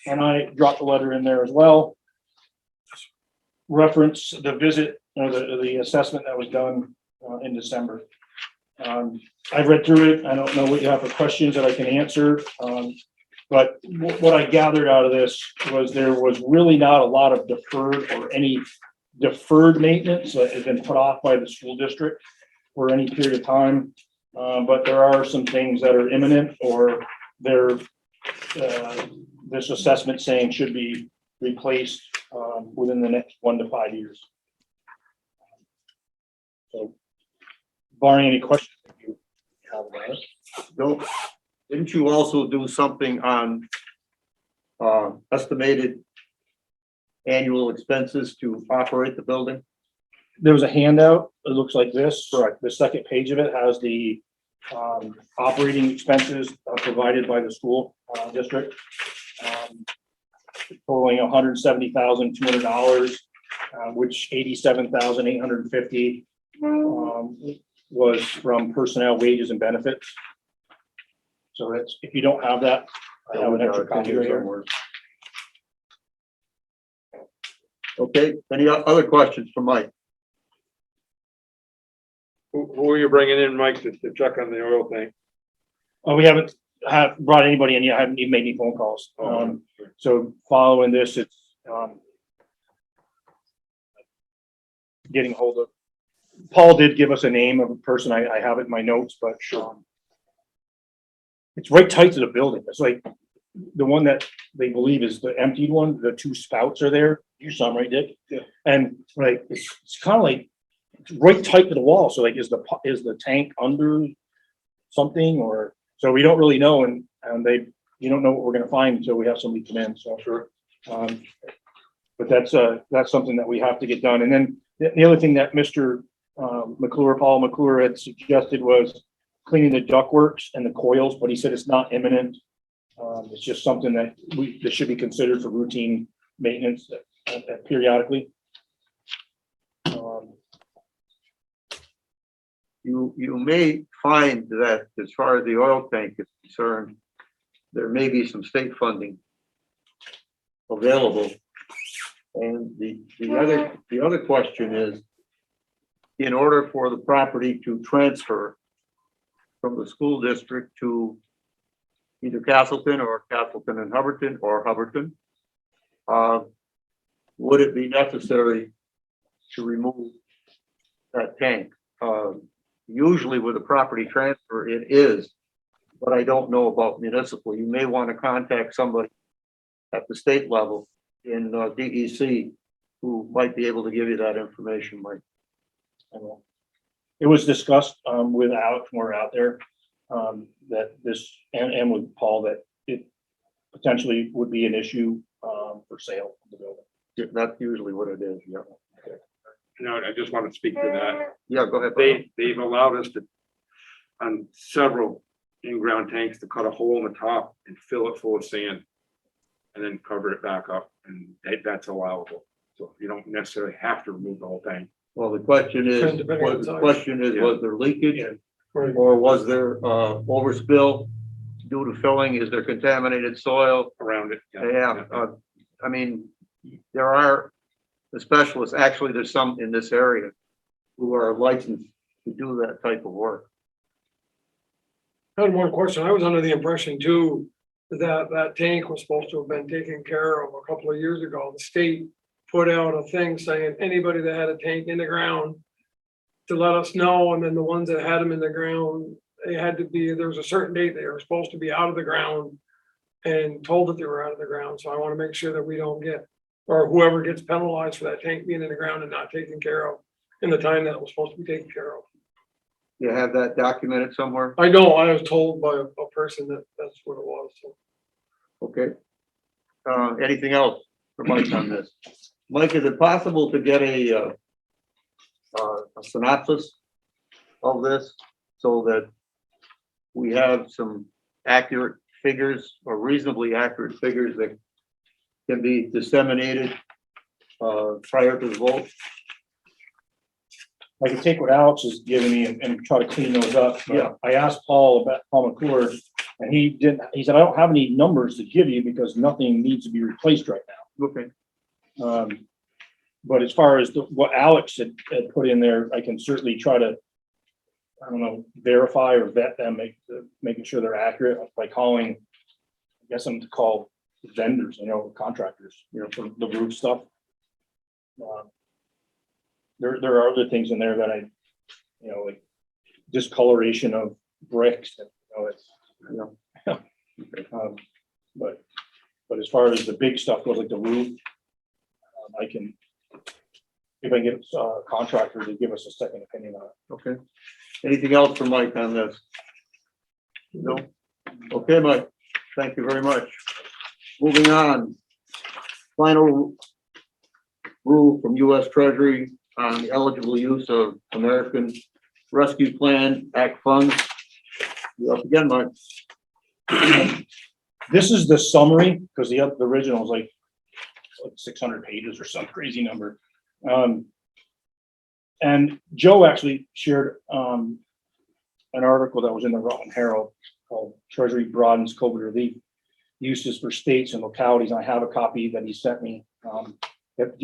and I dropped a letter in there as well. Reference the visit, or the assessment that was done in December. I've read through it. I don't know what you have for questions that I can answer. But what I gathered out of this was there was really not a lot of deferred or any deferred maintenance that has been put off by the school district for any period of time. But there are some things that are imminent, or they're this assessment saying should be replaced, within the next 1 to 5 years. So barring any questions that you have about it. Don't, didn't you also do something on estimated annual expenses to operate the building? There was a handout, it looks like this, correct, the second page of it has the operating expenses provided by the school district. Totaling $170,200, which $87,850 was from personnel, wages, and benefits. So that's, if you don't have that, I have an extra copy right here. Okay, any other questions for Mike? Who are you bringing in, Mike, to check on the oil tank? Oh, we haven't brought anybody in yet. I haven't even made any phone calls. So following this, it's getting hold of. Paul did give us a name of a person. I have it in my notes, but it's right tight to the building. It's like the one that they believe is the emptied one. The 2 spouts are there. You saw them, right, Dick? Yeah. And like it's kind of like it's right tight to the wall. So like, is the tank under something, or so we don't really know, and you don't know what we're going to find until we have somebody come in. So sure. But that's something that we have to get done. And then the other thing that Mr. Paul McClure had suggested was cleaning the ductworks and the coils, but he said it's not imminent. It's just something that should be considered for routine maintenance periodically. You may find that as far as the oil tank is concerned, there may be some state funding available. And the other question is, in order for the property to transfer from the school district to either Castleton or Castleton and Hubbardton or Hubbardton, would it be necessary to remove that tank? Usually with a property transfer, it is, but I don't know about municipal. You may want to contact somebody at the state level in DEC who might be able to give you that information, Mike. It was discussed with Alex when we were out there, that this, and with Paul, that it potentially would be an issue for sale of the building. That's usually what it is, yeah. Okay. No, I just want to speak to that. Yeah, go ahead. They've allowed us to, on several in-ground tanks, to cut a hole in the top and fill it full of sand and then cover it back up, and that's allowable. So you don't necessarily have to remove the whole tank. Well, the question is, was there leakage, or was there overspill due to filling? Is there contaminated soil Around it. Yeah, I mean, there are the specialists, actually, there's some in this area who are licensed to do that type of work. I had one question. I was under the impression too, that tank was supposed to have been taken care of a couple of years ago. The state put out a thing saying anybody that had a tank in the ground to let us know, and then the ones that had them in the ground, they had to be, there was a certain date they were supposed to be out of the ground and told that they were out of the ground. So I want to make sure that we don't get, or whoever gets penalized for that tank being in the ground and not taken care of in the time that it was supposed to be taken care of. You have that documented somewhere? I know, I was told by a person that that's what it was, so. Okay. Anything else for Mike on this? Mike, is it possible to get a synopsis of this so that we have some accurate figures or reasonably accurate figures that can be disseminated prior to the vote? I can take what Alex is giving me and try to clean those up. Yeah. I asked Paul McClure, and he said, I don't have any numbers to give you because nothing needs to be replaced right now. Okay. But as far as what Alex had put in there, I can certainly try to, I don't know, verify or vet them, making sure they're accurate by calling, I guess I'm to call vendors, contractors, for the roof stuff. There are other things in there that like discoloration of bricks, but as far as the big stuff goes, like the roof, I can, if I get a contractor to give us a second opinion on it. Okay. Anything else for Mike on this? No? Okay, Mike, thank you very much. Moving on. Final rule from US Treasury on the eligible use of American Rescue Plan Act funds. You're up again, Mike. This is the summary, because the original was like 600 pages or some crazy number. And Joe actually shared an article that was in the Rutland Herald called Treasury Broadens COVID Relief Uses for States and Localities. And I have a copy that he sent me.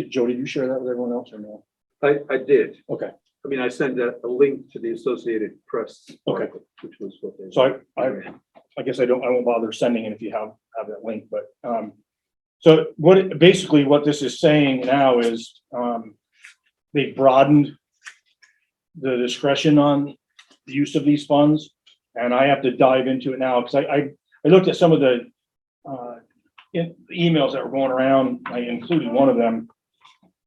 Joe, did you share that with everyone else or no? I did. Okay. I mean, I sent a link to the Associated Press. Okay. article, which was what they. So I guess I won't bother sending it if you have that link, but so basically what this is saying now is they broadened the discretion on the use of these funds, and I have to dive into it now because I looked at some of the emails that were going around. I included one of them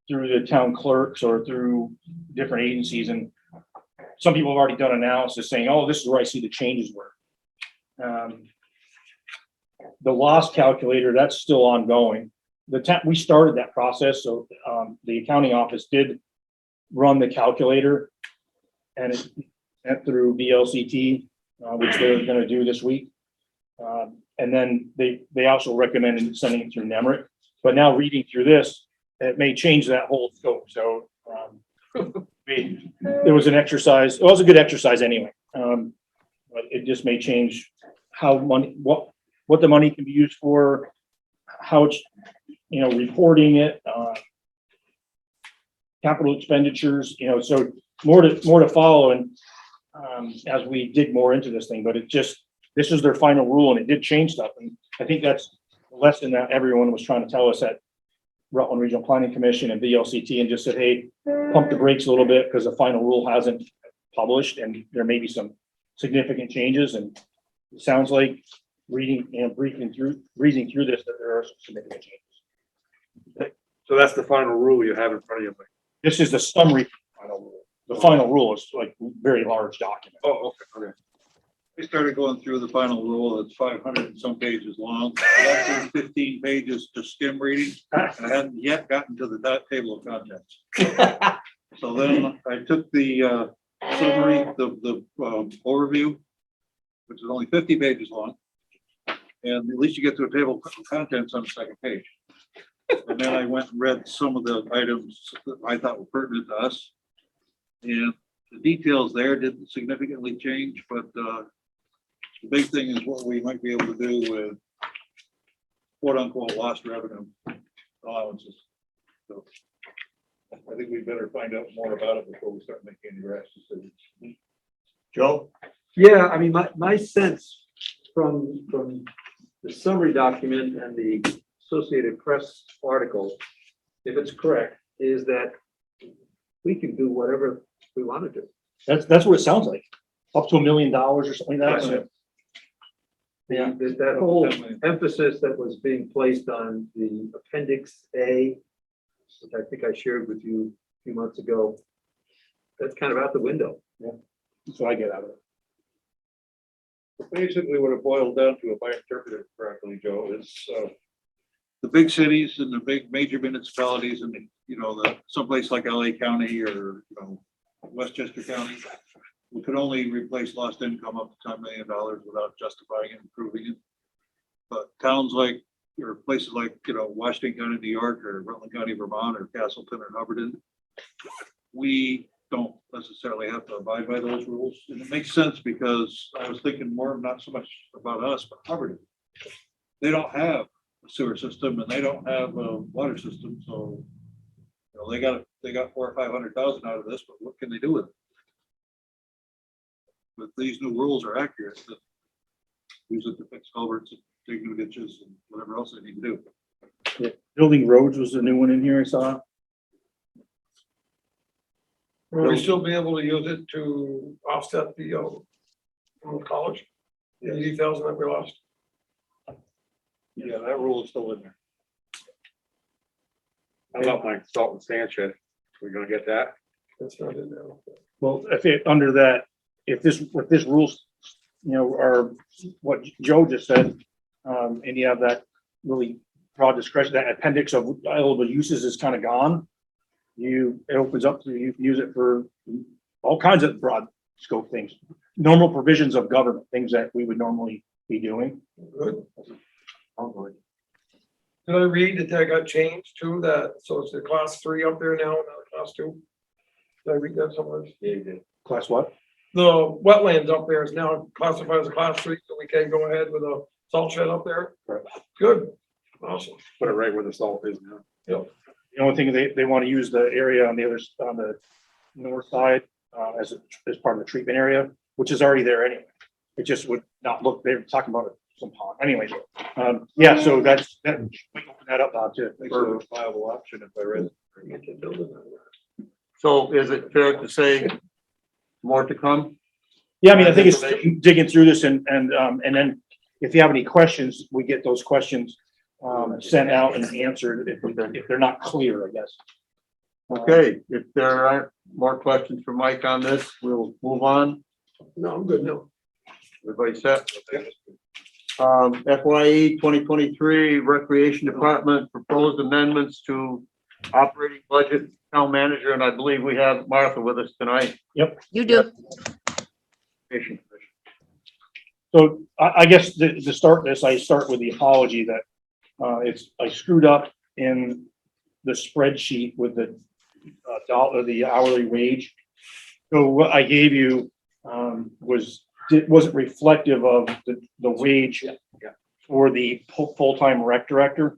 through the town clerks or through different agencies, and some people have already done analysis saying, oh, this is where I see the changes were. The loss calculator, that's still ongoing. We started that process, so the accounting office did run the calculator, and it went through VLCT, which they're going to do this week. And then they also recommended sending it through NEMRIC. But now reading through this, it may change that whole scope. So it was an exercise. It was a good exercise anyway. But it just may change how money, what the money can be used for, how it's, reporting it, capital expenditures, so more to follow. And as we dig more into this thing, but this is their final rule, and it did change stuff. And I think that's the lesson that everyone was trying to tell us at Rutland Regional Planning Commission and VLCT, and just said, hey, pump the brakes a little bit because the final rule hasn't published and there may be some significant changes. And it sounds like reading through this, that there are some significant changes. So that's the final rule you have in front of you. This is the summary final rule. The final rule is like very large document. Oh, okay. We started going through the final rule. It's 500 and some pages long. I got through 15 pages to skim reading, and I hadn't yet gotten to the table of contents. So then I took the summary, the overview, which is only 50 pages long, and at least you get to a table of contents on the second page. And then I went and read some of the items that I thought were pertinent to us, and the details there didn't significantly change, but the big thing is what we might be able to do with quote unquote lost revenue allowances. So I think we better find out more about it before we start making any rash decisions. Joe? Yeah, I mean, my sense from the summary document and the Associated Press article, if it's correct, is that we can do whatever we want to do. That's what it sounds like. Up to $1 million or something like that. Yeah. That whole emphasis that was being placed on the Appendix A, which I think I shared with you a few months ago, that's kind of out the window. Yeah. That's what I get out of it. Basically, what it boiled down to, if I interpreted it correctly, Joe, is the big cities and the big major municipalities and the someplace like LA County or Westchester County, we could only replace lost income up to $10 million without justifying it and proving it. But towns like, or places like, Washington County, New York, or Rutland County, Vermont, or Castleton or Hubbardton, we don't necessarily have to abide by those rules. And it makes sense because I was thinking more, not so much about us, but Hubbardton. They don't have a sewer system and they don't have a water system. So, they got $400,000 or $500,000 out of this, but what can they do with it? But these new rules are accurate, that use it to fix culverts and dig new ditches and whatever else they need to do. Yeah. Building roads was the new one in here I saw. Will we still be able to use it to offset the from college? The 80,000 that we lost? Yeah, that rule is still in there. How about my salt and sand shed? We're gonna get that? That's not in there. Well, if it, under that, if this rules, you know, are what Joe just said, and you have that really broad discretion, that appendix of eligible uses is kind of gone. It opens up to, you can use it for all kinds of broad scope things, normal provisions of government, things that we would normally be doing. Good. Did I read that got changed to that, so it's the class 3 up there now, not a class 2? Did I read that somewhere? Class what? The wetlands up there is now classified as a class 3, so we can go ahead with a salt shed up there? Correct. Good, awesome. Put it right where the salt is now. The only thing they want to use the area on the north side as part of the treatment area, which is already there anyway. It just would not look, they're talking about some pond. Anyway, yeah, so we open that up now too. Makes it a viable option if I read it. So is it fair to say more to come? Yeah, I mean, I think it's digging through this and then if you have any questions, we get those questions sent out and answered if they're not clear, I guess. Okay, if there aren't more questions for Mike on this, we'll move on. No, I'm good now. Everybody set? FYE 2023 Recreation Department proposed amendments to operating budget, town manager, and I believe we have Martha with us tonight. You do. So I guess to start this, I start with the apology that I screwed up in the spreadsheet with the the hourly wage. So what I gave you wasn't reflective of the wage for the full-time rec director.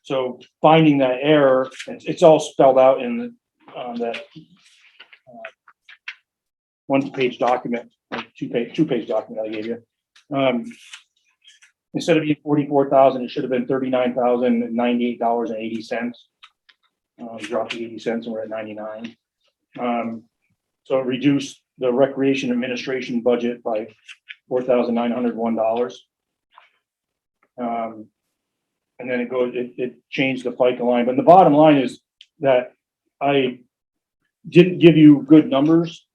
So finding that error, it's all spelled out in that one-page document, two-page document I gave you. Instead of being 44,000, it should have been $39,098.80. Dropped to 80 cents and we're at 99. So it reduced the recreation administration budget by $4,901. And then it changed the FICA line. But the bottom line is that I didn't give you good numbers.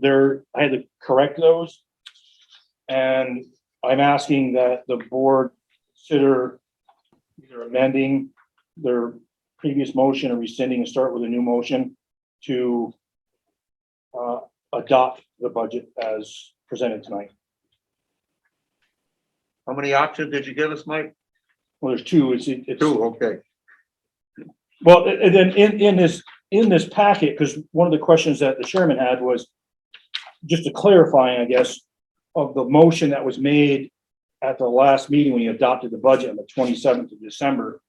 I had to correct those. And I'm asking that the board consider either amending their previous motion or rescinding and start with a new motion to adopt the budget as presented tonight. How many options did you give us, Mike? Well, there's two. It's Two, okay. well, and then in this packet, because one of the questions that the chairman had was just a clarifying, I guess, of the motion that was made at the last meeting when you adopted the budget on the 27th of December.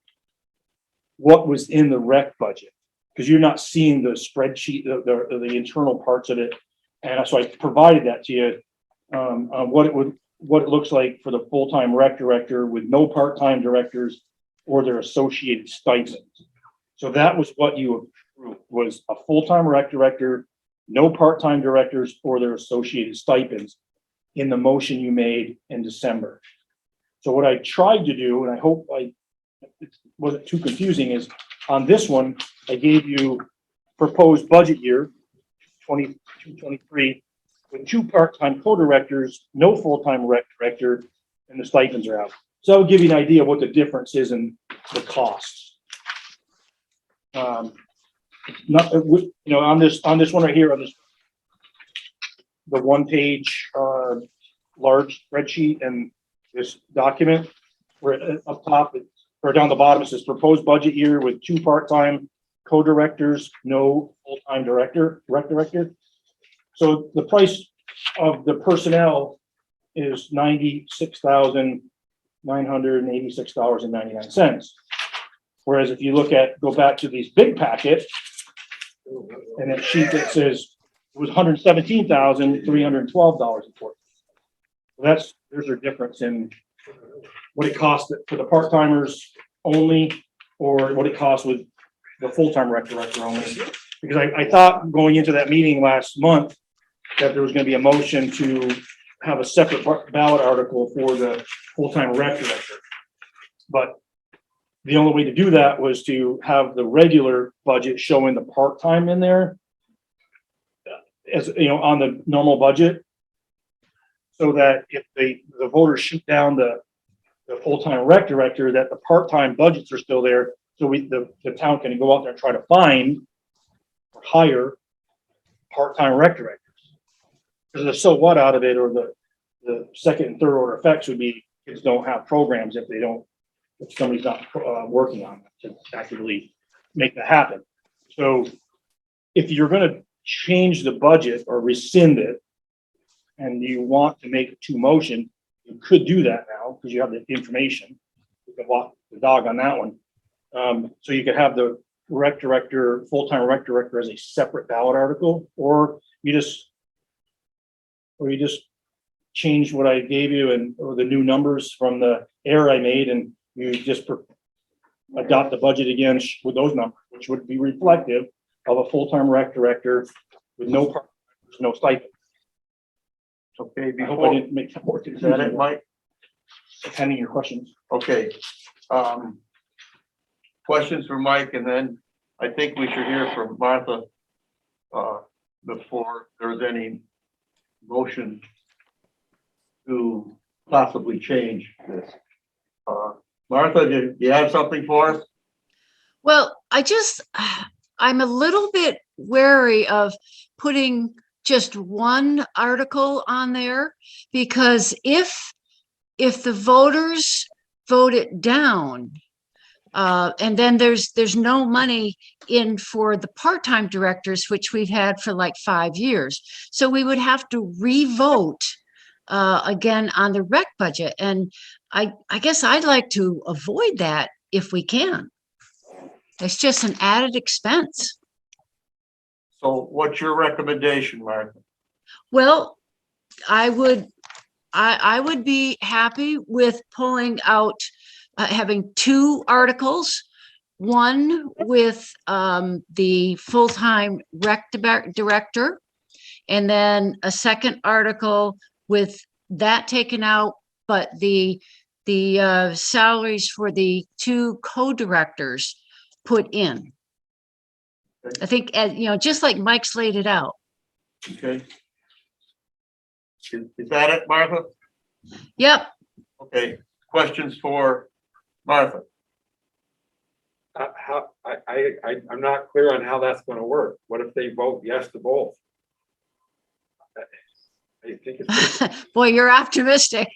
What was in the rec budget? Because you're not seeing the spreadsheet, the internal parts of it. And so I provided that to you on what it looks like for the full-time rec director with no part-time directors or their associated stipends. So that was what you approved, was a full-time rec director, no part-time directors or their associated stipends in the motion you made in December. So what I tried to do, and I hope it wasn't too confusing, is on this one, I gave you proposed budget year 22-23 with 2 part-time co-directors, no full-time rec director, and the stipends are out. So that will give you an idea of what the difference is in the costs. On this one right here, on this, the one-page large spreadsheet and this document, where up top or down the bottom it says proposed budget year with 2 part-time co-directors, no full-time rec director. So the price of the personnel is $96,986.99. Whereas if you go back to these big packet and that sheet that says it was $117,312.40. There's a difference in what it costs for the part-timers only, or what it costs with the full-time rec director only. Because I thought going into that meeting last month that there was going to be a motion to have a separate ballot article for the full-time rec director. But the only way to do that was to have the regular budget showing the part-time in there, as, you know, on the normal budget. So that if the voters shoot down the full-time rec director, that the part-time budgets are still there. So the town can go out there and try to find or hire part-time rec directors. Because the so what out of it, or the second and third order effects would be kids don't have programs if somebody's not working on it to actively make that happen. So if you're gonna change the budget or rescind it, and you want to make two motion, you could do that now because you have the information. You can walk the dog on that one. So you could have the rec director, full-time rec director as a separate ballot article, or you just change what I gave you or the new numbers from the error I made, and you just adopt the budget again with those numbers, which would be reflective of a full-time rec director with no stipend. Okay, I hope I before, didn't make that more is that it, confusing. Mike? Pending your questions. Okay. Questions for Mike, and then I think we should hear from Martha before there's any motion to possibly change this. Martha, do you have something for us? Well, I'm a little bit wary of putting just one article on there, because if the voters vote it down, and then there's no money in for the part-time directors, which we've had for like 5 years. So we would have to re-vote again on the rec budget. And I guess I'd like to avoid that if we can. It's just an added expense. So what's your recommendation, Martha? Well, I would be happy with pulling out, having two articles, one with the full-time rec director, and then a second article with that taken out, but the salaries for the two co-directors put in. I think, just like Mike's laid it out. Okay. Is that it, Martha? Yep. Okay, questions for Martha? I'm not clear on how that's gonna work. What if they vote yes to both? I think it's. Boy, you're optimistic.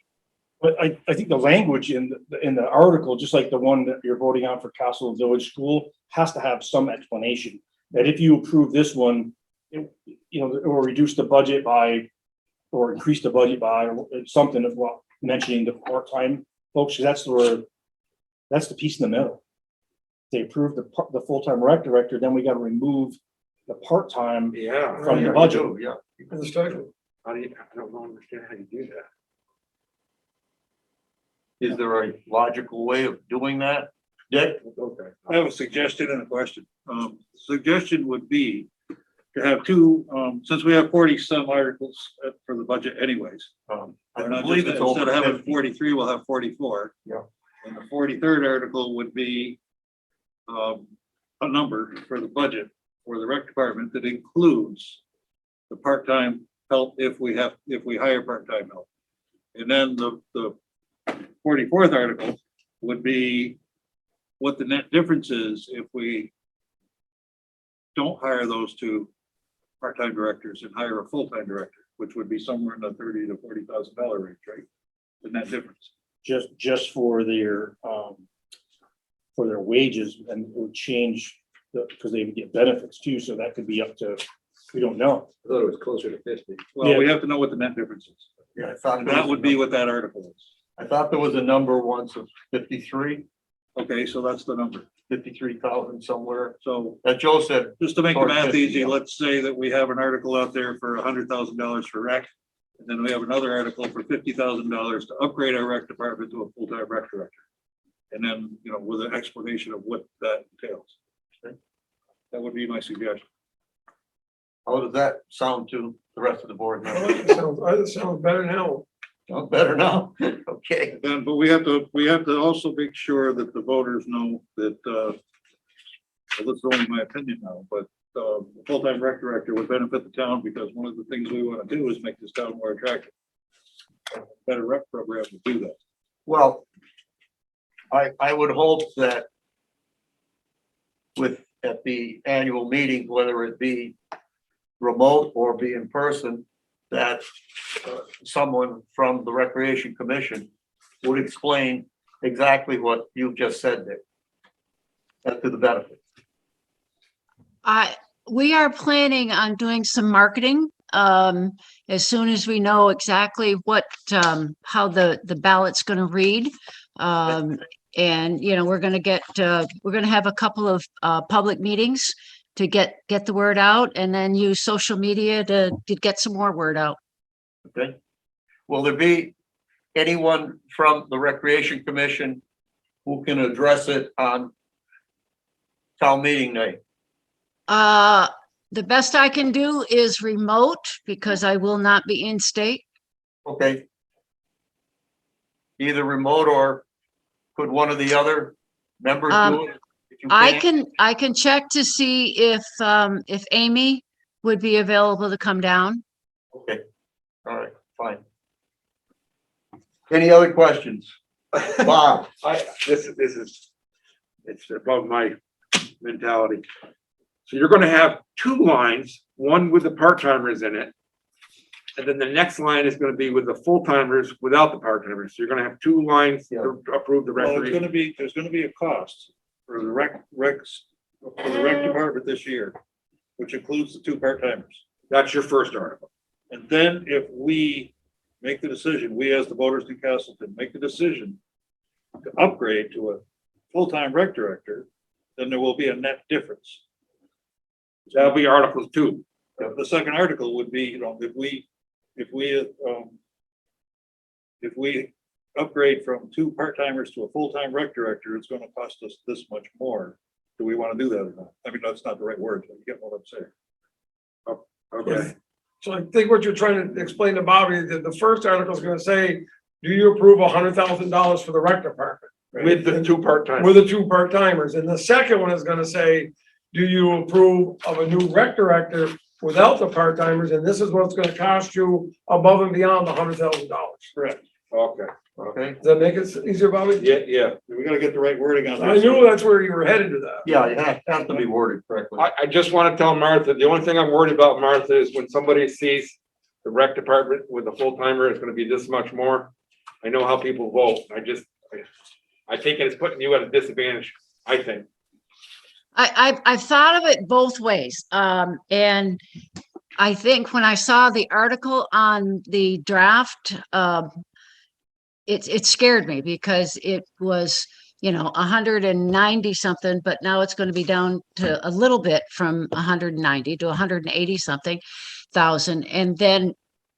But I think the language in the article, just like the one that you're voting on for Castleton Village School, has to have some explanation. That if you approve this one, or reduce the budget by, or increase the budget by, or something of what mentioning the part-time folks, that's the piece in the middle. They approve the full-time rec director, then we got to remove the part-time Yeah. from the budget. Yeah. And the stipend. I don't understand how you do that. Is there a logical way of doing that? Dick? Okay. I have a suggestion and a question. Suggestion would be to have two, since we have 40 some articles for the budget anyways. I We're not believe just- it's over Instead of having 50. 43, we'll have 44. Yeah. And the 43rd article would be a number for the budget for the rec department that includes the part-time help if we hire part-time help. And then the 44th article would be what the net difference is if we don't hire those two part-time directors and hire a full-time director, which would be somewhere in the $30,000 to $40,000 range, right? The net difference. Just for their wages, and it would change because they would get benefits too, so that could be up to, we don't know. I thought it was closer to 50. Well, we have to know what the net difference is. Yeah, I thought And that would be what that article is. I thought there was a number once of 53, Okay, so that's the number. 53,000 somewhere. So That Joe said, just to make the Or math 50, easy, yeah. let's say that we have an article out there for $100,000 for rec. And then we have another article for $50,000 to upgrade our rec department to a full-time rec director. And then, with an explanation of what that entails. Okay. That would be my suggestion. how does that sound to the rest of the board I members? like it sounds better now. Sounds better now. Okay. Then, but we have to also make sure that the voters know that, well, this is only my opinion now, but, the full-time rec director would benefit the town because one of the things we want to do is make this town more attractive. Better rec program to do that. Well, I would hope that at the annual meeting, whether it be remote or be in person, that someone from the Recreation Commission would explain exactly what you just said there. That's to the benefit. We are planning on doing some marketing, as soon as we know exactly what, how the ballot's gonna read. And, you know, we're gonna have a couple of, public meetings to get the word out, and then use social media to get some more word out. Okay. Will there be anyone from the Recreation Commission who can address it on town meeting night? The best I can do is remote because I will not be in state. Okay. Either remote or could one of the other members do it? If you can't? I can check to see if Amy would be available to come down. Okay, all right, fine. Any other questions? Bob? This is, it's above my mentality. So you're gonna have two lines, one with the part-timers in it. And then the next line is gonna be with the full-timers without the part-timers. So you're gonna have two lines to approve the Well, recreation. there's gonna be a cost for the rec department this year, which includes the two part-timers. That's your first article. And then if we make the decision, we as the voters in Castleton make the decision to upgrade to a full-time rec director, then there will be a net difference. That'll be Article 2. The second article would be, you know, if we upgrade from two part-timers to a full-time rec director, it's gonna cost us this much more. Do we want to do that or not? I mean, that's not the right word, but you get what I'm saying. Okay. So I think what you're trying to explain to Bobby is that the first article is gonna say, do you approve $100,000 for the rec department? With the two part-timers. With the two part-timers. And the second one is gonna say, do you approve of a new rec director without the part-timers? And this is what it's gonna cost you above and beyond the $100,000. Correct. Okay. Okay, Does that make it easier, Bobby? Yeah. We gotta get the right wording on I this. knew that's where you were headed to that. yeah, it has to be worded correctly. I just want to tell Martha, the only thing I'm worried about, Martha, is when somebody sees the rec department with a full-timer, it's gonna be this much more. I know how people vote. I think it's putting you at a disadvantage, I think. I've thought of it both ways. And I think when I saw the article on the draft, it scared me because it was, 190 something, but now it's going to be down to a little bit from 190 to 180 something thousand. And then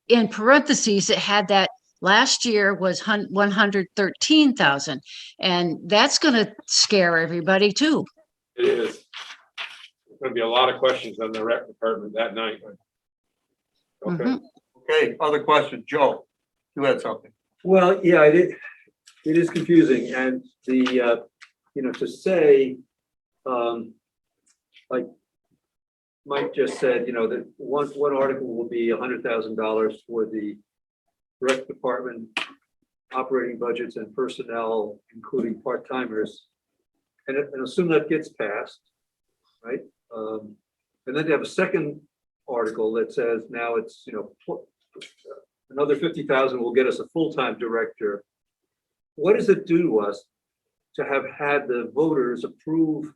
in parentheses, it had that last year was 113,000. And that's going to scare everybody too. It is. There's gonna be a lot of questions on the rec department that night. Okay. Mhm. Okay, other questions? Joe, you had something. Well, yeah, it is confusing and to say, like Mike just said, that one article will be $100,000 for the rec department operating budgets and personnel, including part-timers. And assume that gets passed, right? And then they have a second article that says now it's, another 50,000 will get us a full-time director. What does it do to us to have had the voters approve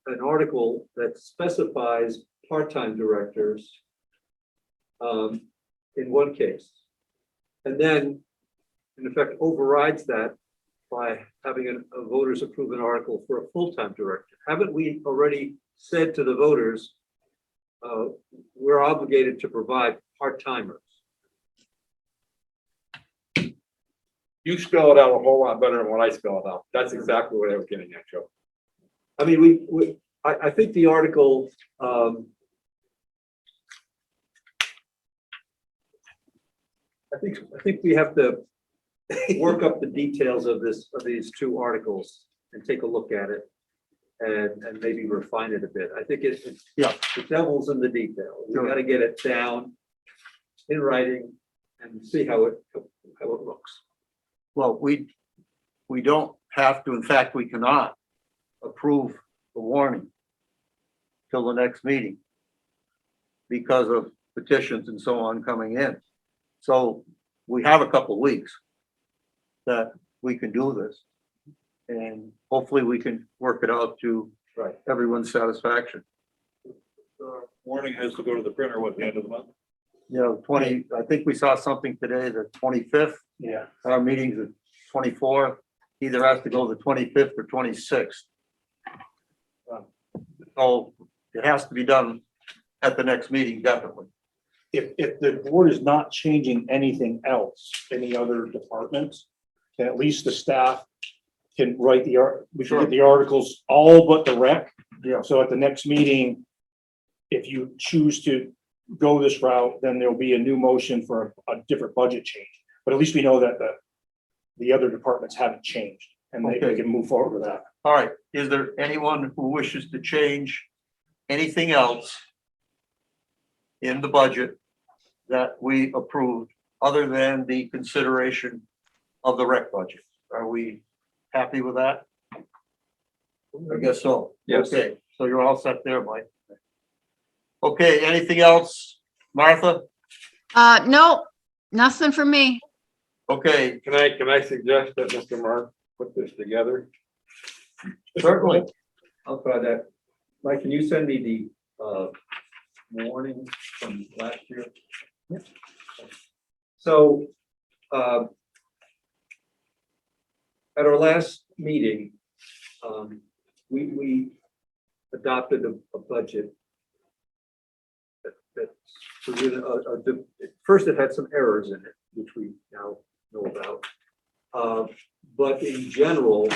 an article that specifies part-time directors in one case, and then in effect overrides that by having a voters approve an article for a full-time director? Haven't we already said to the voters, we're obligated to provide part-timers? You spell it out a whole lot better than what I spell it out. That's exactly what I was getting at, Joe. I mean, I think the article, I think we have to work up the details of these two articles and take a look at it and maybe refine it a bit. I think the devil's in the detail. We Sure. gotta get it down in writing and see how it looks. Well, we don't have to, in fact, we cannot approve the warning till the next meeting because of petitions and so on coming in. So we have a couple of weeks that we can do this. And hopefully we can work it out to everyone's satisfaction. Warning has to go to the printer at the end of the month. You know, 20, I think we saw something today, the 25th. Yeah. Our meeting's the 24th, either has to go the 25th or 26th. So it has to be done at the next meeting, definitely. If the board is not changing anything else, any other departments, then at least the staff can write we should get the articles all but the rec. Yeah. So at the next meeting, if you choose to go this route, then there'll be a new motion for a different budget change. But at least we know that the other departments haven't changed and they Okay. can move forward with that. All right, is there anyone who wishes to change anything else in the budget that we approved other than the consideration of the rec budget? Are we happy with that? I guess so. Yes. Okay, so you're all set there, Mike. Okay, anything else, Martha? No, nothing for me. Okay, Can I suggest that Mr. Mark put this together? certainly. I'll try that. Mike, can you send me the warning from last year? So, at our last meeting, we adopted a budget that was in first it had some errors in it, which we now know about. But in general,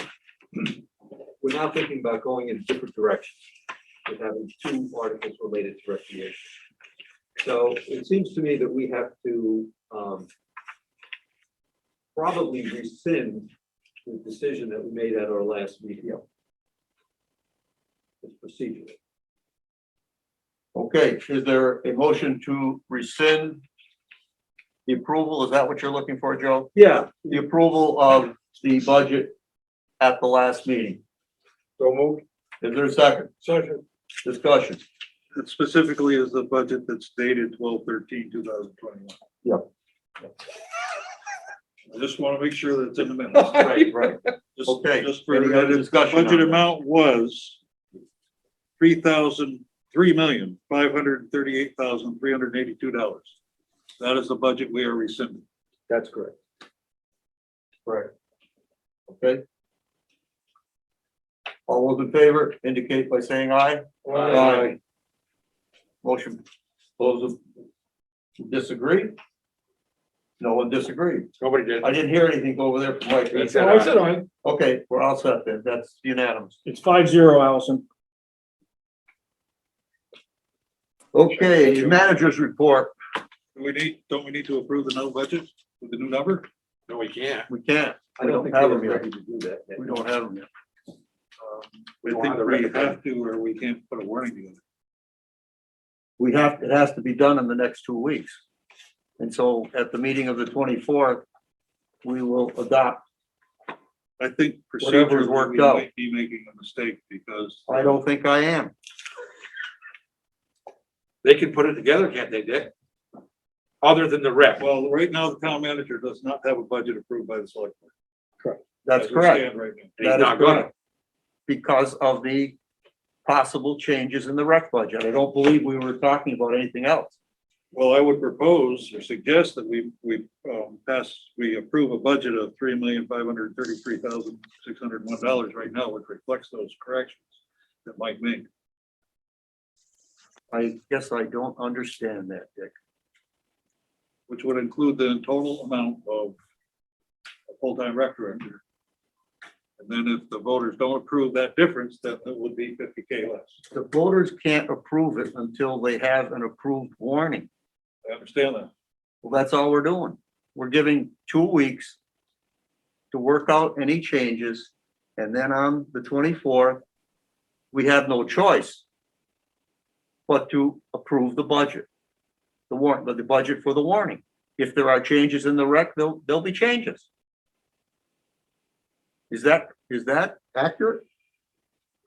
we're now thinking about going in different directions with having two articles related to recreation. So it seems to me that we have to probably rescind the decision that we made at our last meeting. It's procedural. Okay, is there a motion to rescind the approval? Is that what you're looking for, Joe? Yeah. The approval of the budget at the last meeting. So moved. Is there a second? Second. Discussion. It specifically is the budget that's dated 12/13/2021. Yep. I just want to make sure that it's in the minutes. Right. Just- Okay. Just for, Any other the discussion on budget that? amount was $3,338,382. That is the budget we are rescinding. That's correct. Right. Okay. All those in favor indicate by saying aye. Aye. Motion. Those who disagree? No one disagreed. Nobody did. I didn't hear anything over there from Mike. He So I said I. Okay, we're all set then. That's unanimous. It's 5-0, Allison. Okay, manager's report. Don't we need to approve the new budget with the new number? No, we can't. We can't. I We don't don't think have we're them yet. ready to do that yet. We don't have them yet. I think we have to, or we can't put a warning together. It has to be done in the next 2 weeks. And so at the meeting of the 24th, we will adopt. I think Whatever's procedurally, worked we out. might be making a mistake because I don't think I am. They can put it together, can't they, Dick? Other than the rep. well, right now, the town manager does not have a budget approved by the select board. That's As we correct. stand right now. He's That is not gonna. correct. Because of the possible changes in the rec budget. I don't believe we were talking about anything else. Well, I would propose or suggest that we approve a budget of $3,533,601 right now, which reflects those corrections that Mike made. I guess I don't understand that, Dick. Which would include the total amount of a full-time rec director. And then if the voters don't approve that difference, then it would be $50K less. The voters can't approve it until they have an approved warning. I understand that. Well, that's all we're doing. we're giving 2 weeks to work out any changes, and then on the 24th, we have no choice but to approve the budget. The warrant, the budget for the warning. If there are changes in the rec, there'll be changes. Is that accurate?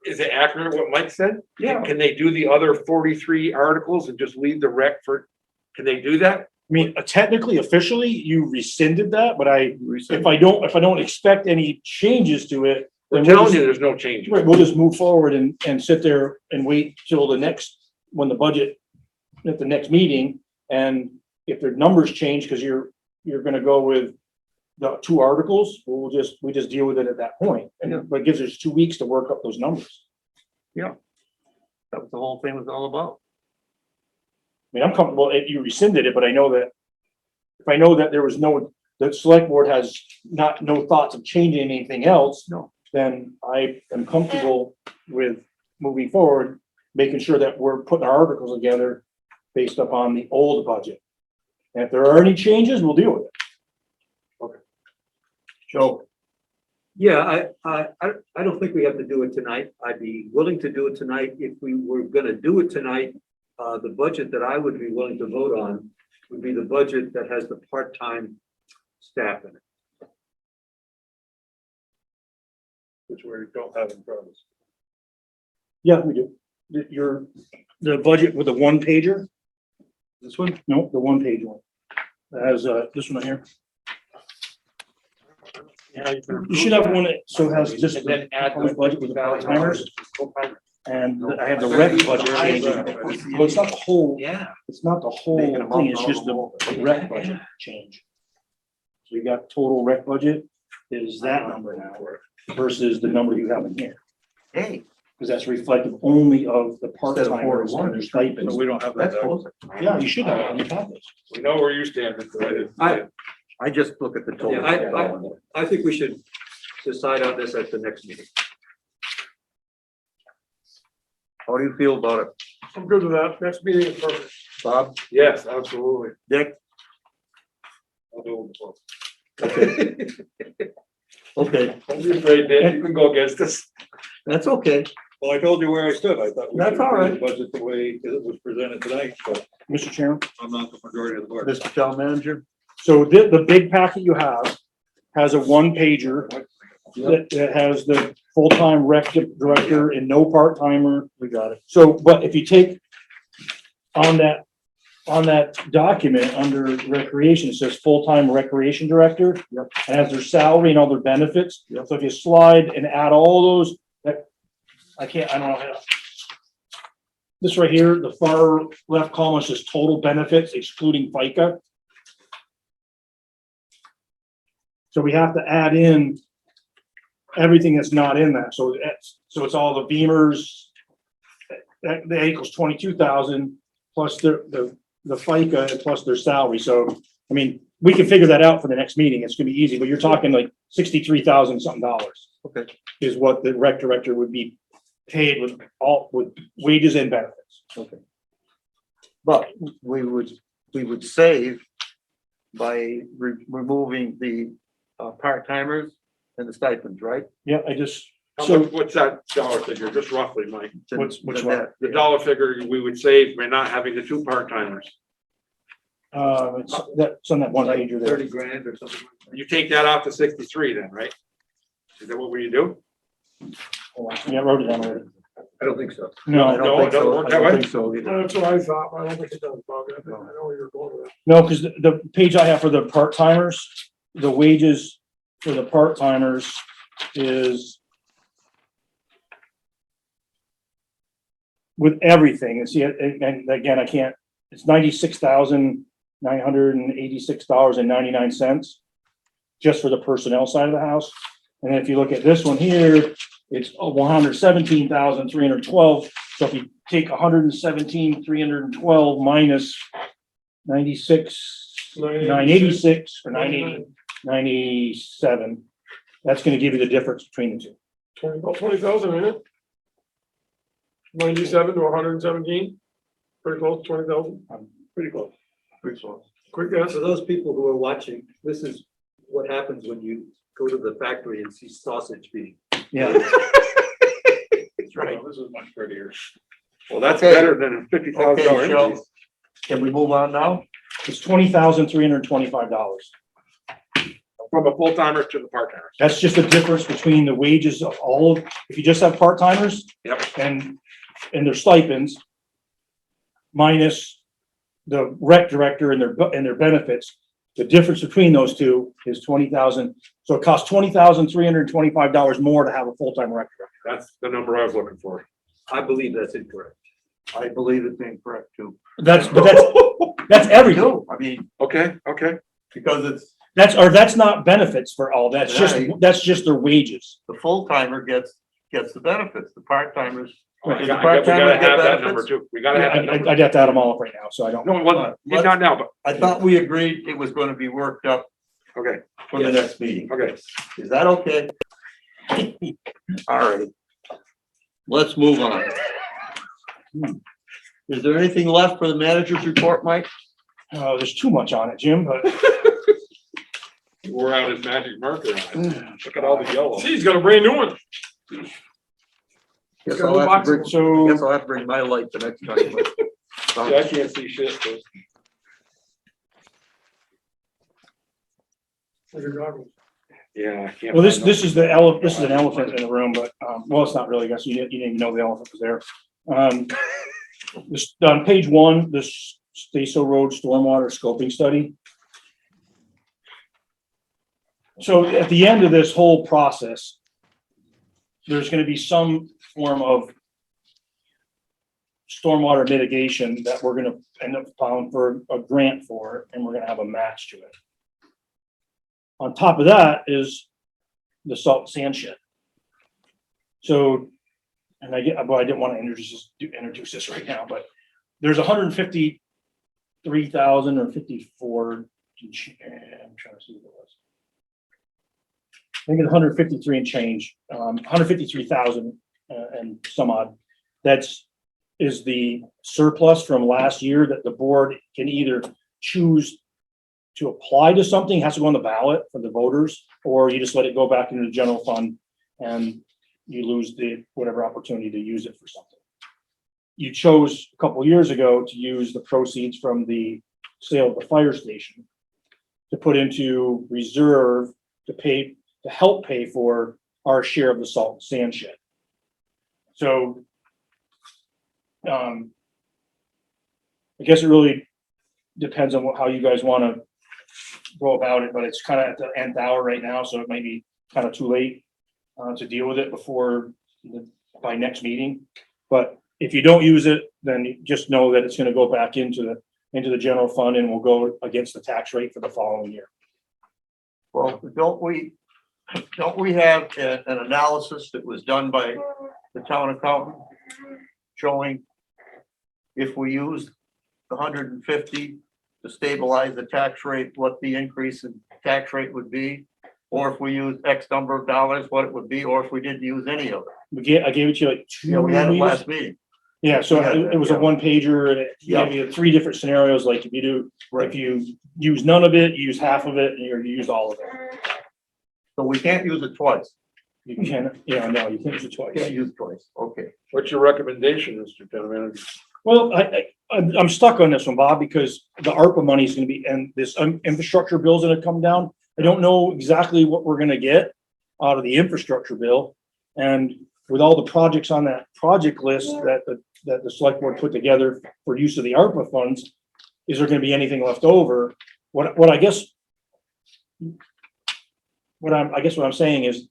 Is it accurate what Mike said? Yeah. Can they do the other 43 articles and just leave the rec for, can they do that? I mean, technically, officially, you rescinded that, but if I don't expect any changes to it, We're then we'll telling just, you there's no changes. right, we'll just move forward and sit there and wait till the next, when the budget, at the next meeting. And if their numbers change, because you're gonna go with the 2 articles, we just deal with it at that point. And but it gives us 2 weeks to work up those numbers. That was the whole thing was all about. I mean, I'm comfortable if you rescinded it, but I know that if I know that there was the select board has no thoughts of changing anything else. No. Then I am comfortable with moving forward, making sure that we're putting our articles together based upon the old budget. And if there are any changes, we'll deal with it. Joe, Yeah, I don't think we have to do it tonight. I'd be willing to do it tonight. If we were gonna do it tonight, the budget that I would be willing to vote on would be the budget that has the part-time staff in it. Which we don't have in front of us. Yeah, we do. The budget with the 1-pager? This one? No, the 1-page one. It has, this one here. You should have one that so has just And then add the budget with the part-timers. And I have the rec budget changing. Well, it's not the whole, Yeah. it's not the whole thing, it's just the rec budget change. So you got total rec budget is that number now versus the number you have in here. hey, Because that's reflective only of the part-timers and their stipends. So we don't have that. that's closer. Yeah, you should have it. You have this. We know where you stand, Mr. Edit. I just look at the total. Yeah, I think we should decide on this at the next meeting. How do you feel about it, I'm good with that. Next meeting is perfect. Bob, Yes, absolutely. Dick? I'll do it before. Okay, Don't be afraid, Dan, you can go against us. that's okay. Well, I told you where I stood. I thought. we That's should all right. do the Budget the way it was presented tonight, but Mr. Chairman, I'm not the majority of the board. Mr. Town Manager? so the big packet you have has a 1-pager that has the full-time rec director and no part-timer. We got it. So, but if you take on that document under recreation, it says full-time recreation director. Yep. And has their salary and all their benefits. Yep. So if you slide and add all those, I don't know how to. This right here, the far left column says total benefits excluding FICA. So we have to add in everything that's not in that. So it's all the Beamers. That equals 22,000 plus the FICA and plus their salary. So, I mean, we can figure that out for the next meeting. It's gonna be easy, but you're talking like $63,000 something dollars. Okay. Is what the rec director would be paid with wages and benefits. Okay. But we would save by removing the part-timers and the stipends, right? Yeah, I just, So what's that dollar figure, just roughly, Mike? which Then one? that- The dollar figure we would save by not having the 2 part-timers. That's on that 1-pager there. 30 grand or something. You take that off to 63 then, right? Is that what you do? Yeah, I wrote it down already. I don't think so. No, I don't No, think it doesn't so. work I that don't way? think so either. That's what I thought, but I don't think it does, Bob. I know where you're going with that. no, because the page I have for the part-timers, the wages for the part-timers is with everything, and see, and again, I can't, it's $96,986.99 just for the personnel side of the house. And then if you look at this one here, it's $117,312. So if you take $117,312 minus 986 or 997, that's gonna give you the difference between the two. About 20,000, ain't it? 97 to 117, pretty close, 20,000. Pretty close. Pretty close. Quick guess. For those people who are watching, this is what happens when you go to the factory and see sausage being. Yeah. That's right. This is much prettier. Well, that's Okay. better than a $50,000 Okay, Shel, increase. can we move on now? It's $20,325. From a full-timer to the part-timers. That's just the difference between the wages of all, if you just have part-timers. Yep. And their stipends. Minus the rec director and their benefits. The difference between those two is 20,000. So it costs $20,325 more to have a full-time rec director. That's the number I was looking for. I believe that's incorrect. I believe it's incorrect too. That's everything. I mean, Okay, because it's, That's not benefits for all. That's Right. just their wages. the full timer gets the benefits, the part timers. we gotta have that number too. We gotta have that number. I'd have to add them all up right now, so I don't. No, it wasn't, he's not now, but, I thought we agreed it was gonna be worked up okay, for the next meeting. okay. Is that okay? All right. Let's move on. Is there anything left for the manager's report, Mike? There's too much on it, Jim, but He wore out his magic marker on it. Look at all the yellow. See, he's got a brand new one. Guess I'll have to bring, so guess I'll have to bring my light the next time. Yeah, I can't see shit. So. Yeah, I can't. well, find this is this is an elephant in the room, but well, it's not really. I guess you didn't even know the elephant was there. This on page 1, this Staso Road stormwater scoping study. So at the end of this whole process, there's going to be some form of stormwater mitigation that we're going to end up filing for a grant for, and we're going to have a match to it. On top of that is the salt and sand shed. So, and I didn't want to introduce this right now, but there's 153,000 or 54. I'm trying to see what it was. I think it's 153 and change, 153,000 and some odd. Is the surplus from last year that the board can either choose to apply to something, has to go on the ballot for the voters, or you just let it go back into the general fund and you lose the whatever opportunity to use it for something. You chose a couple of years ago to use the proceeds from the sale of the fire station to put into reserve to help pay for our share of the salt and sand shed. So I guess it really depends on how you guys want to go about it, but it's kind of at the nth hour right now, so it may be kind of too late to deal with it by next meeting. But if you don't use it, then you just know that it's going to go back into the general fund and will go against the tax rate for the following year. Well, don't we have an analysis that was done by the town accountant showing if we use the 150 to stabilize the tax rate, what the increase in tax rate would be, or if we use X number of dollars, what it would be, or if we didn't use any of it? I gave it to you like two. Yeah, we had it meetings. last meeting. Yeah, so it was a Yeah. one pager and it Yeah. gave you 3 different scenarios. Like if you use none of it, you use half of it, and you use all of it. So we can't use it twice. You can, yeah, no, you can't use it twice. Can't use twice. Okay. What's your recommendation, Mr. Town Manager? Well, I'm stuck on this one, Bob, because the ARPA money is gonna be, and this infrastructure bill's gonna come down. I don't know exactly what we're gonna get out of the infrastructure bill. And with all the projects on that project list that the select board put together for use of the ARPA funds, is there gonna be anything left over? What I'm saying is,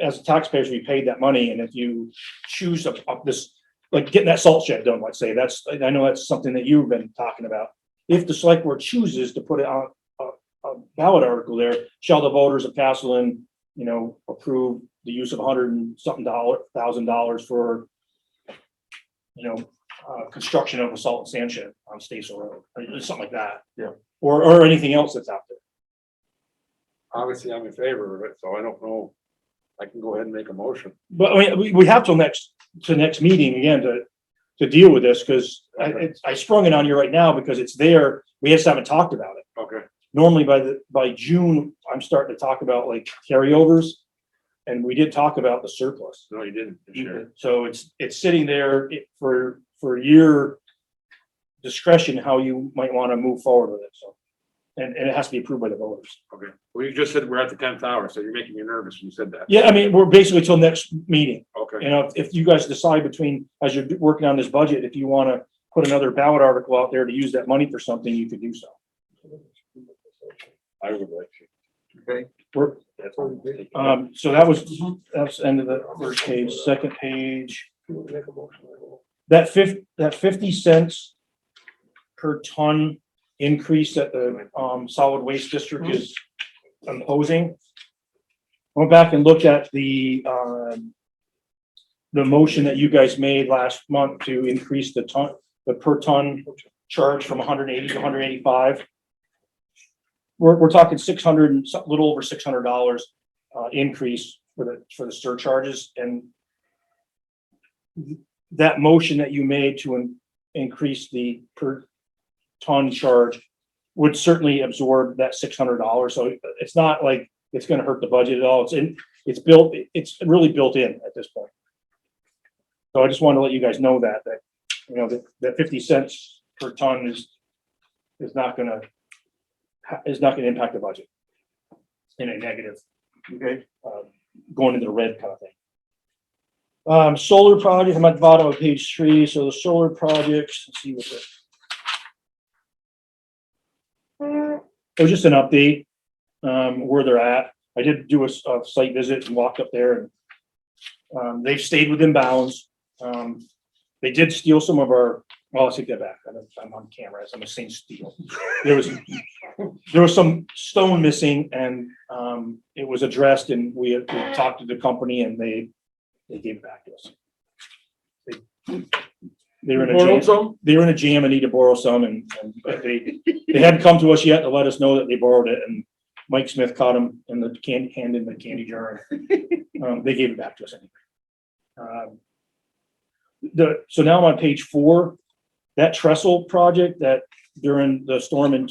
as taxpayers, we paid that money, and if you choose this, like getting that salt shed done, let's say, I know that's something that you've been talking about. If the select board chooses to put it on a ballot article there, shall the voters of Castleton, approve the use of $100,000 for, construction of a salt and sand shed on Staso Road, or something like that. Yeah. Or anything else that's out there. Obviously, I'm in favor of it, so I don't know. I can go ahead and make a motion. But I mean, we have till next meeting again to deal with this, because I sprung it on you right now because it's there. We just haven't talked about it. Okay, Normally by June, I'm starting to talk about like carryovers. And we did talk about the surplus. no, you didn't. Sure. So it's sitting there for your discretion, how you might want to move forward with it, so. And it has to be approved by the voters. Okay, well, you just said we're at the 10th hour, so you're making me nervous when you said that. Yeah, I mean, we're basically till next meeting. Okay, You know, if you guys decide between, as you're working on this budget, if you want to put another ballot article out there to use that money for something, you could do so. I would like to. Okay. We're, so that's the end of the first page. Second page, that 50 cents per ton increase that the solid waste district is imposing. Went back and looked at the motion that you guys made last month to increase the per ton charge from 180 to 185. We're talking 600 and a little over $600 increase for the surcharges, and that motion that you made to increase the per ton charge would certainly absorb that $600. So it's not like it's going to hurt the budget at all. It's really built in at this point. So I just wanted to let you guys know that you know that 50 cents per ton is not going to impact the budget in a negative, Okay. going into the red kind of thing. Solar project, I'm at the bottom of page 3. So the solar projects, let's see what it was just an update, where they're at. I did do a site visit and walked up there, and they've stayed within bounds. They did steal some of our, well, I'll take that back. I'm on camera, so I'm saying steal. There was some stone missing, and it was addressed, and we talked to the company, and they gave it back to us. They were in a jam. They were in a jam and need to borrow some, and they hadn't come to us yet to let us know that they borrowed it. And Mike Smith caught them in the hand in the candy jar. They gave it back to us anyway. So now I'm on page 4. That trestle project that during the storm in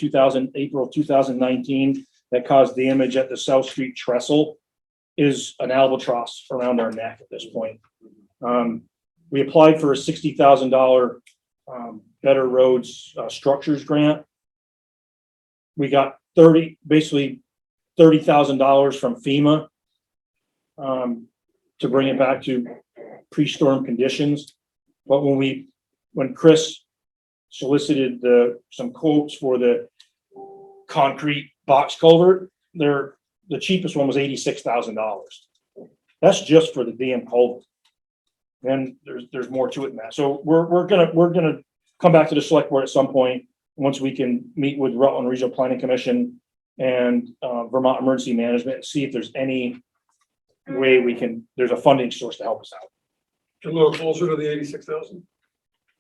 April 2019 that caused damage at the South Street trestle is an albatross around our neck at this point. We applied for a $60,000 Better Roads Structures grant. We got basically $30,000 from FEMA to bring it back to pre-storm conditions. But when Chris solicited some quotes for the concrete box culvert, the cheapest one was $86,000. That's just for the damn culvert. Then there's more to it than that. So we're gonna come back to the select board at some point once we can meet with Rutland Regional Planning Commission and Vermont Emergency Management and see if there's any way there's a funding source to help us out. A little closer to the 86,000.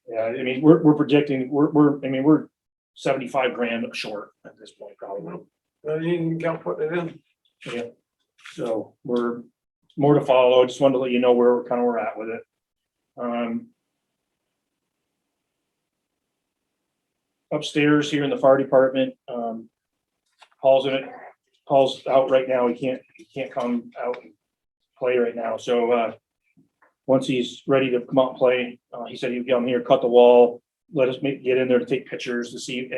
Yeah, I mean, we're predicting, we're 75 grand short at this point, probably. You can count putting it in. Yeah. So we're more to follow. I just wanted to let you know where we're at with it. Upstairs here in the fire department, Paul's in it. Paul's out right now. He can't come out and play right now. So once he's ready to come out and play, he said he'd come here, cut the wall, let us get in there to take pictures to see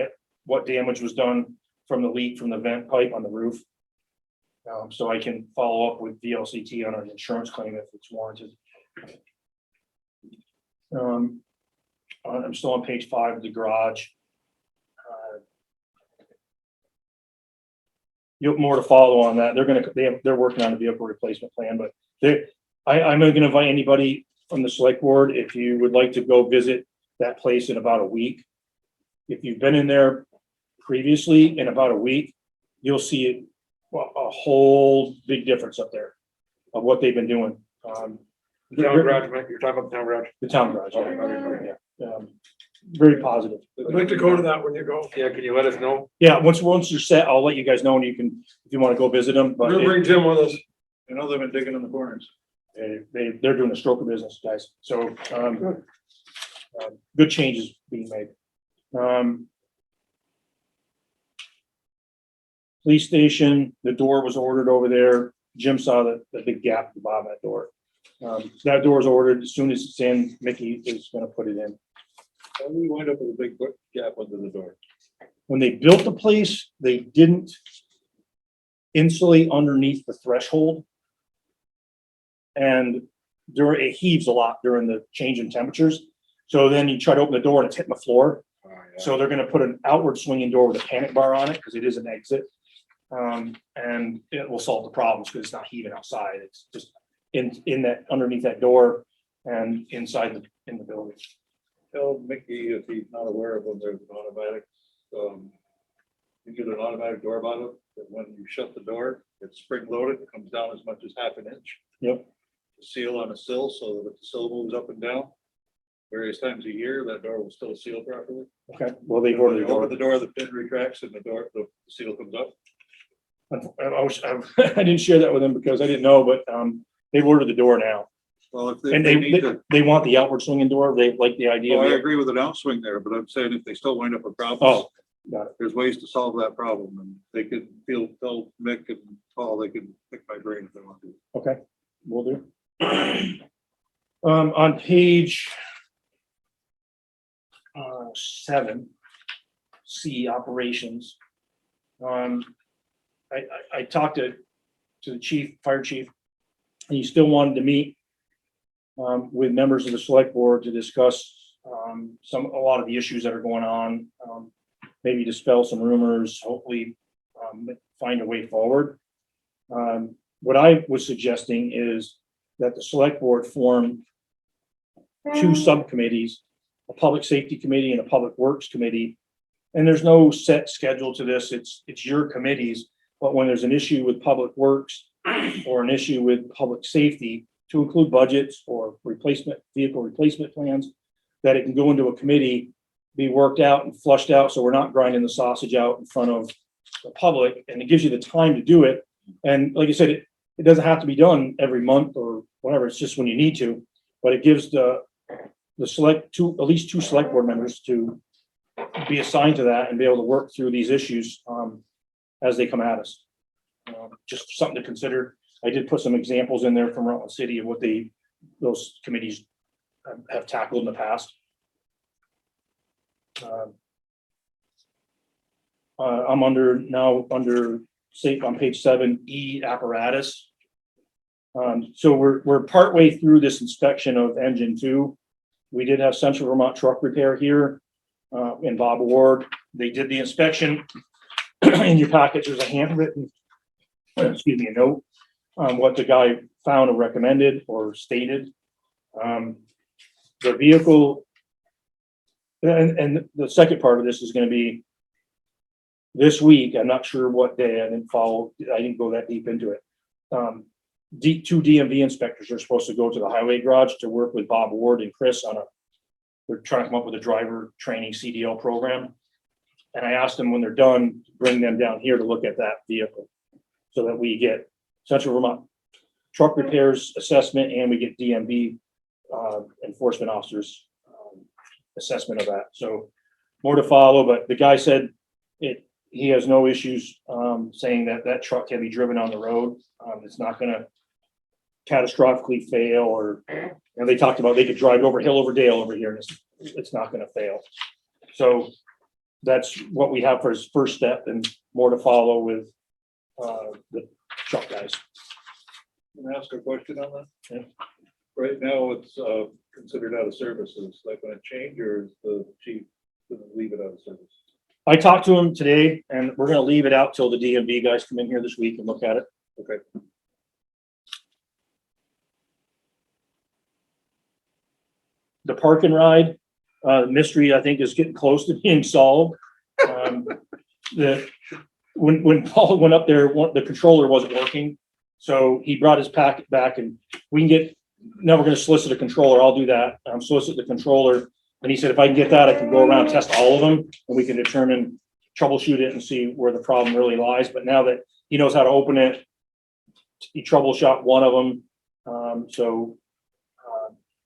what damage was done from the leak from the vent pipe on the roof. So I can follow up with VLCT on an insurance claim if it's warranted. I'm still on page 5 of the garage. You have more to follow on that. They're working on a vehicle replacement plan, but I'm going to invite anybody from the select board if you would like to go visit that place in about a week. If you've been in there previously in about a week, you'll see a whole big difference up there of what they've been doing. The town garage, Mike, you're talking about the town garage? The town garage, yeah. Very positive. I'd like to go to that when you go. Yeah, can you let us know? Yeah, once you're set, I'll let you guys know, and you can, if you want to go visit them. But We'll bring Jim with us. I know they've been digging in the corners. they're doing a stroke of business, guys. So good changes being made. Police station, the door was ordered over there. Jim saw the big gap at the bottom of that door. That door is ordered. As soon as it's in, Mickey is gonna put it in. How do we wind up with a big gap under the door? When they built the place, they didn't insulate underneath the threshold. And it heaves a lot during the change in temperatures. So then you try to open the door and it's hitting the floor. So they're gonna put an outward swinging door with a panic bar on it because it is an exit. And it will solve the problems because it's not heaving outside. It's just in that, underneath that door and inside in the building. Tell Mickey if he's not aware of when there's an automatic, you get an automatic door bottom, that when you shut the door, it's spring loaded, it comes down as much as half an inch. Yep. The seal on a sill, so that if the sill moves up and down various times a year, that door will still seal properly. Okay, well, they've When ordered you the door. open the door, the pin retracts and the seal comes up. I didn't share that with them because I didn't know, but they've ordered the door now. Well, if And they need to, they want the outward swinging door. They like the idea. oh, I of it. agree with an outswing there, but I'm saying if they still wind up with problems. Oh, got it. There's ways to solve that problem, and they could tell Mick and Paul, they can pick my brain if they want to. Okay, will do. On page 7, C, operations. I talked to the chief, fire chief, and he still wanted to meet with members of the select board to discuss a lot of the issues that are going on, maybe dispel some rumors, hopefully find a way forward. What I was suggesting is that the select board form 2 subcommittees, a public safety committee and a public works committee. And there's no set schedule to this. It's your committees. But when there's an issue with public works or an issue with public safety, to include budgets or vehicle replacement plans, that it can go into a committee, be worked out and flushed out. So we're not grinding the sausage out in front of the public, and it gives you the time to do it. And like I said, it doesn't have to be done every month or whatever. It's just when you need to, but it gives the at least 2 select board members to be assigned to that and be able to work through these issues as they come at us. Just something to consider. I did put some examples in there from Rutland City of what those committees have tackled in the past. I'm under safe on page 7, E, apparatus. So we're partway through this inspection of engine 2. We did have Central Vermont Truck Repair here in Bob Ward. They did the inspection. In your package, there's a handwritten, a note on what the guy found or recommended or stated. The vehicle, and the second part of this is going to be this week. I'm not sure what day. I didn't go that deep into it. 2 DMV inspectors are supposed to go to the highway garage to work with Bob Ward and Chris they're trying to come up with a driver training CDL program. And I asked them when they're done, to bring them down here to look at that vehicle so that we get Central Vermont truck repairs assessment and we get DMV enforcement officers assessment of that. So more to follow, but the guy said he has no issues saying that truck can be driven on the road. It's not going to catastrophically fail, or they talked about they could drive over hill over dale over here and it's not going to fail. So that's what we have for his first step, and more to follow with the truck guys. Can I ask a question on that? Yeah. Right now, it's considered out of service. Is that going to change, or is the chief going to leave it out of service? I talked to him today, and we're going to leave it out till the DMV guys come in here this week and look at it. Okay. The park and ride mystery, I think, is getting close to being solved. When Paul went up there, the controller wasn't working, so he brought his packet back, and we can get. Now we're going to solicit a controller. I'll do that. Solicit the controller, and he said if I can get that, I can go around and test all of them, and we can determine, troubleshoot it, and see where the problem really lies. But now that he knows how to open it, he troubleshot one of them.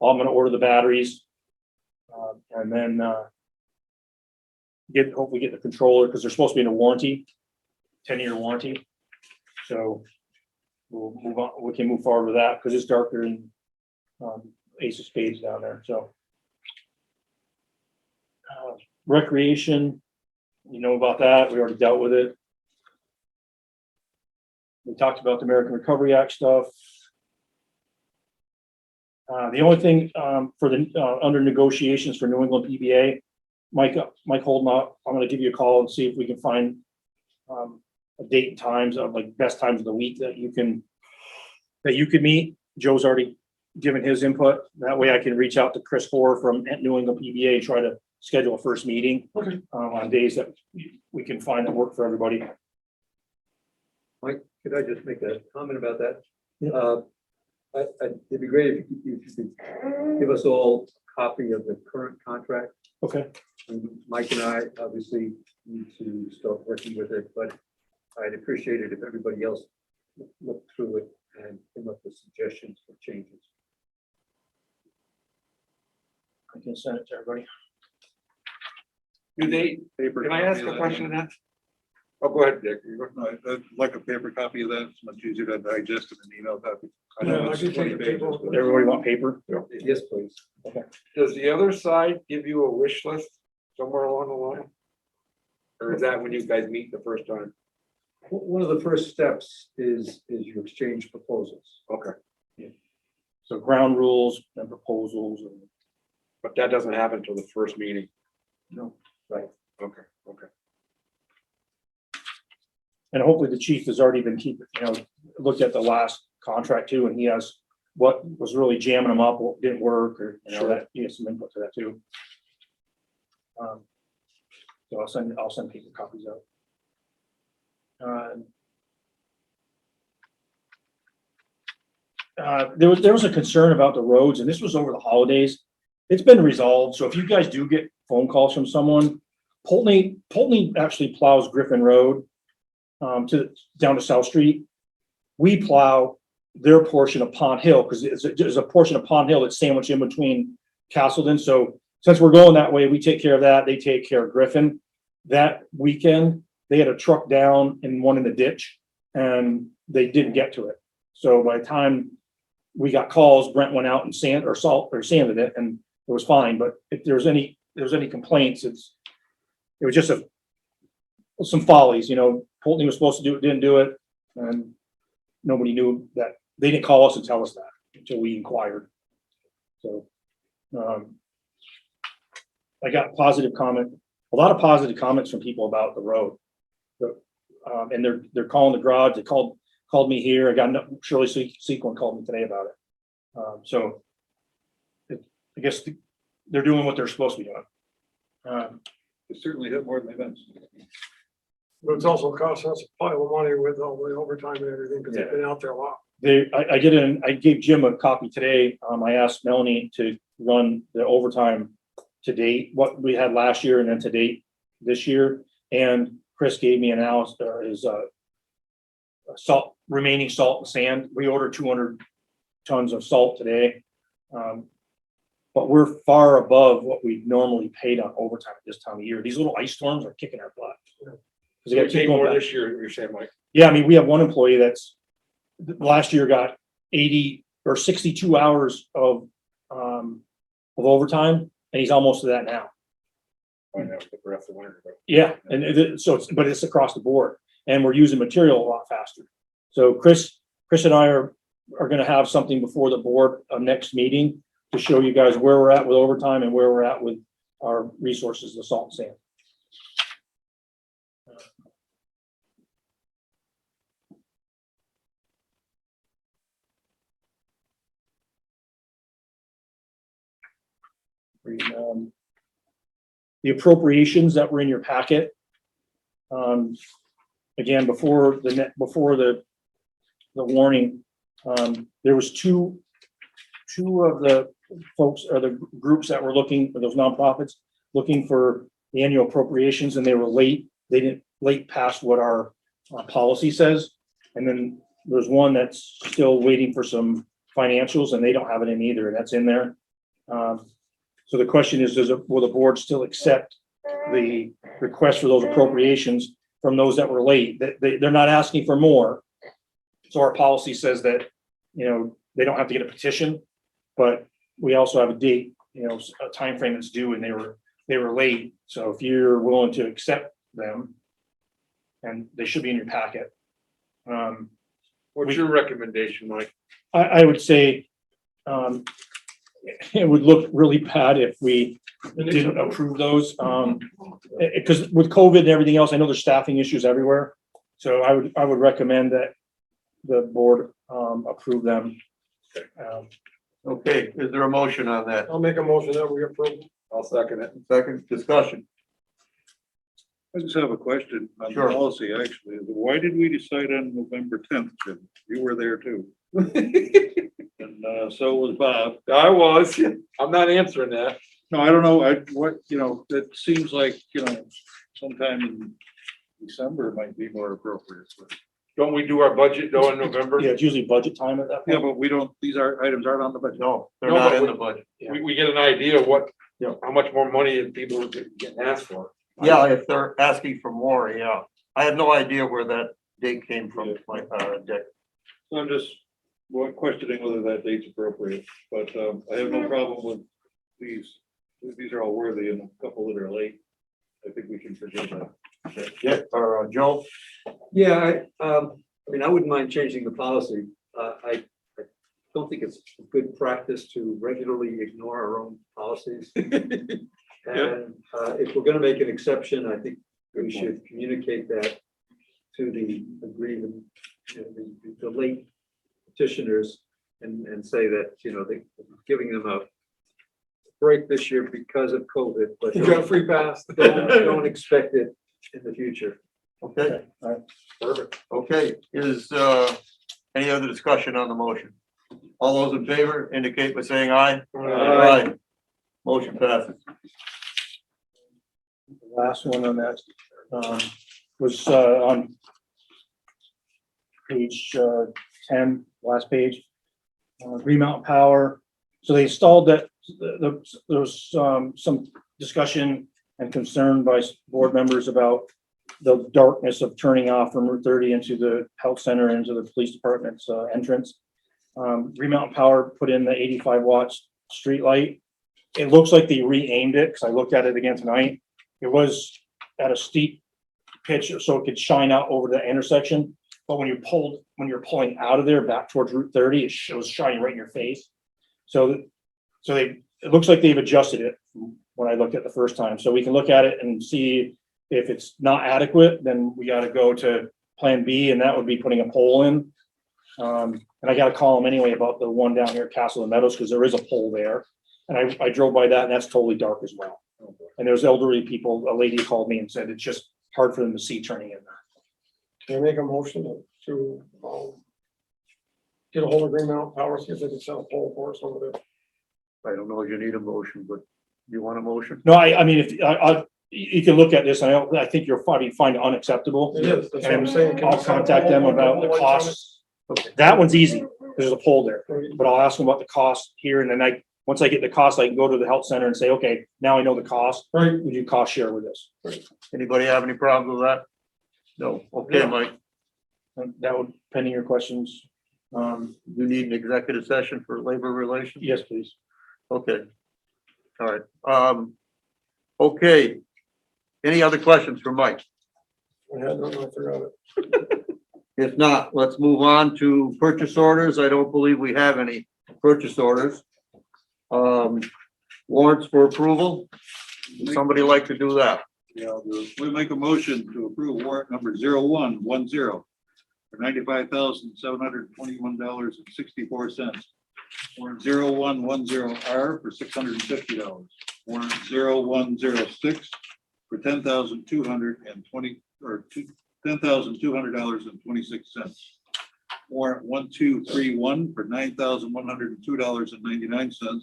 I'm going to order the batteries, and then hopefully get the controller, because they're supposed to be in a warranty. 10-year warranty. So we'll move on, we can move forward with that because it's darker than Ace of Spades down there, so. Recreation, you know about that, we already dealt with it. We talked about the American Recovery Act stuff. The only thing for the under negotiations for New England PBA, Mike Holden, I'm gonna give you a call and see if we can find a date and times of like best times of the week that you can meet. Joe's already given his input. That way I can reach out to Chris Hoare from New England PBA and try to schedule a first meeting on days that we can find that work for everybody. Mike, could I just make a comment about that? Yeah. It'd be great if you could give us all a copy of the current contract. Okay. And Mike and I obviously need to start working with it, but I'd appreciate it if everybody else looked through it and came up with suggestions for changes. I can send it to everybody. Do they, Paper can I ask copy a of question on that? Oh, go ahead, Dick. You go. No, I'd like a paper copy of that. It's much easier to digest than an email copy. I Yeah, know I it's can take 20 a pages, paper. but- Everybody want paper? Yes, please. Does the other side give you a wish list somewhere along the line? Or is that when you guys meet the first time? One of the first steps is you exchange proposals. Okay, So ground rules and proposals and. but that doesn't happen until the first meeting. No. Right. Okay, okay. And hopefully the chief has already been looked at the last contract too, and he has what was really jamming him up, what didn't work, or, that, he has some input to that too. So I'll send paper copies out. There was a concern about the roads, and this was over the holidays. It's been resolved, so if you guys do get phone calls from someone, Pulteney actually plows Griffin Road down to South Street. We plow their portion of Pond Hill because there's a portion of Pond Hill that's sandwiched in between Castleton. So since we're going that way, we take care of that. They take care of Griffin. That weekend, they had a truck down and one in the ditch, and they didn't get to it. So by the time we got calls, Brent went out and sanded it, and it was fine. But if there was any complaints, it was just some follies. Pulteney was supposed to do it, didn't do it, and nobody knew that. They didn't call us and tell us that until we inquired. So I got a lot of positive comments from people about the road. And they're calling the garage. They called me here. I got Shirley Sequin called me today about it. So I guess they're doing what they're supposed to be doing. It certainly hit more than events. But it's also costing us a pile of money with all the overtime and everything, because they've been out there a lot. I gave Jim a copy today. I asked Melanie to run the overtime to date, what we had last year and then to date this year. And Chris gave me his remaining salt and sand. We ordered 200 tons of salt today. But we're far above what we normally paid on overtime at this time of year. These little ice storms are kicking our butt. So you paid more this year, you're saying, Mike? Yeah, I mean, we have one employee that's last year got 80 or 62 hours of overtime, and he's almost to that now. I know, the rest of the winter. Yeah, and but it's across the board, and we're using material a lot faster. So Chris and I are going to have something before the board next meeting to show you guys where we're at with overtime and where we're at with our resources, the salt and sand. The appropriations that were in your packet. Again, before the warning, there was two of the folks or the groups that were looking for those nonprofits looking for the annual appropriations, and they were late. They didn't late past what our policy says. And then there's one that's still waiting for some financials, and they don't have it in either. That's in there. So the question is, will the board still accept the request for those appropriations from those that were late, that they're not asking for more. So our policy says that, you know, they don't have to get a petition, but we also have a date, you know, a time frame that's due, and they were late. So if you're willing to accept them, and they should be in your packet. What's your recommendation, Mike? I would say, it would look really bad if we didn't approve those, because with COVID and everything else, I know there's staffing issues everywhere. So I would recommend that the board, approve them. Okay, is there a motion on that? I'll make a motion that we approve. I'll second it. Second discussion. I just have a question on the Sure. policy, actually. Why did we decide on November 10th, Jim? You were there too. And so was Bob. I was, I'm not answering that. No, I don't know, it seems like, sometime in December might be more appropriate. But- Don't we do our budget though in November? Yeah, it's usually budget time at that Yeah, point. but we don't, items aren't on the budget. No, they're No, not but in the budget. We get an idea of what, Yeah. how much more money people are getting asked for. Yeah, if they're asking for more, yeah. I have no idea where that date came from, like, Dick. So I'm just questioning whether that date's appropriate, but I have no problem with these. These are all worthy, and a couple that are late. I think we can forgive that. Yeah, or Joe? Yeah, I mean, I wouldn't mind changing the policy. I don't think it's good practice to regularly ignore our own policies. And if we're gonna make an exception, I think we should communicate that to the agreement, the late petitioners, and say that, they're giving them a break this year because of COVID, but You got a free pass. don't expect it in the future. Okay, All right. Perfect. okay, is, any other discussion on the motion? All those in favor indicate by saying aye. Aye. Motion passes. The last one on that, was, on page, 10, last page. Green Mountain Power. So they installed that, there was, some discussion and concern by board members about the darkness of turning off from Route 30 into the health center, into the police department's, entrance. Green Mountain Power put in the 85 watts street light. It looks like they re-aimed it, because I looked at it again tonight. It was at a steep pitch, so it could shine out over the intersection. But when you're pulling out of there back towards Route 30, it was shining right in your face. So it looks like they've adjusted it when I looked at the first time. So we can look at it and see if it's not adequate, then we got to go to Plan B, and that would be putting a pole in. And I got to call them anyway about the one down here at Castleton Meadows, because there is a pole there. And I drove by that, and that's totally dark as well. And there's elderly people, a lady called me and said it's just hard for them to see turning in there. Can I make a motion to, get a hold of Green Mountain Power, see if they can set a pole for us over there? I don't know if you need a motion, but you want a motion? No, I mean, if you can look at this, I think you'll probably find it unacceptable. It is, that's what I'm And saying. Can we I'll set a contact pole them with about the lights on it? costs. That one's easy. There's a pole there, but I'll ask them about the cost here, and then once I get the cost, I can go to the health center and say, okay, now I know the cost. Right. Would you cost share with us? Anybody have any problems with that? No, okay, Yeah. Mike, And that would, pending your questions. you need an executive session for labor relations? Yes, please. Okay. All right, okay. Any other questions for Mike? I had no, I forgot it. If not, let's move on to purchase orders. I don't believe we have any purchase orders. Warrants for approval. Would somebody like to do that? Yeah, we make a motion to approve warrant number 0110 for $95,721.64. Warrant 0110R for $650. Warrant 0106 for $10,220 or $10,200.26. Warrant 1231 for $9,102.99.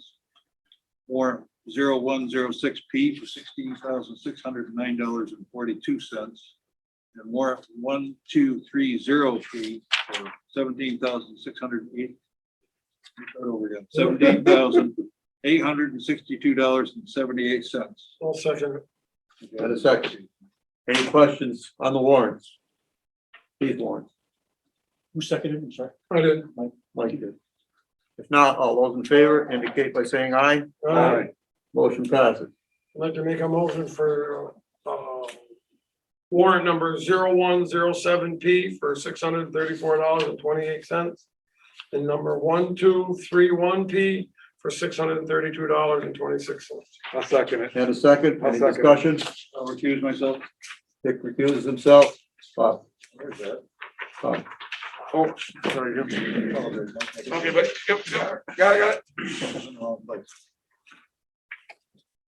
Warrant 0106P for $16,609.42. And warrant 1230P for $17,608. Over again, $17,862.78. I'll second it. And a second. Any questions on the warrants? These warrants, Who seconded? I'm sorry. I did. Mike did. If not, all those in favor indicate by saying aye. Aye. Motion passes. I'd like to make a motion for, warrant number 0107P for $634.28. And number 1231P for $632.26. I'll second it. And a second, I'll any second. discussion? I'll recuse myself. Dick recuses himself. Bob. Where's that? Bob. Oh, sorry, Jim. Okay, but, yep, got it.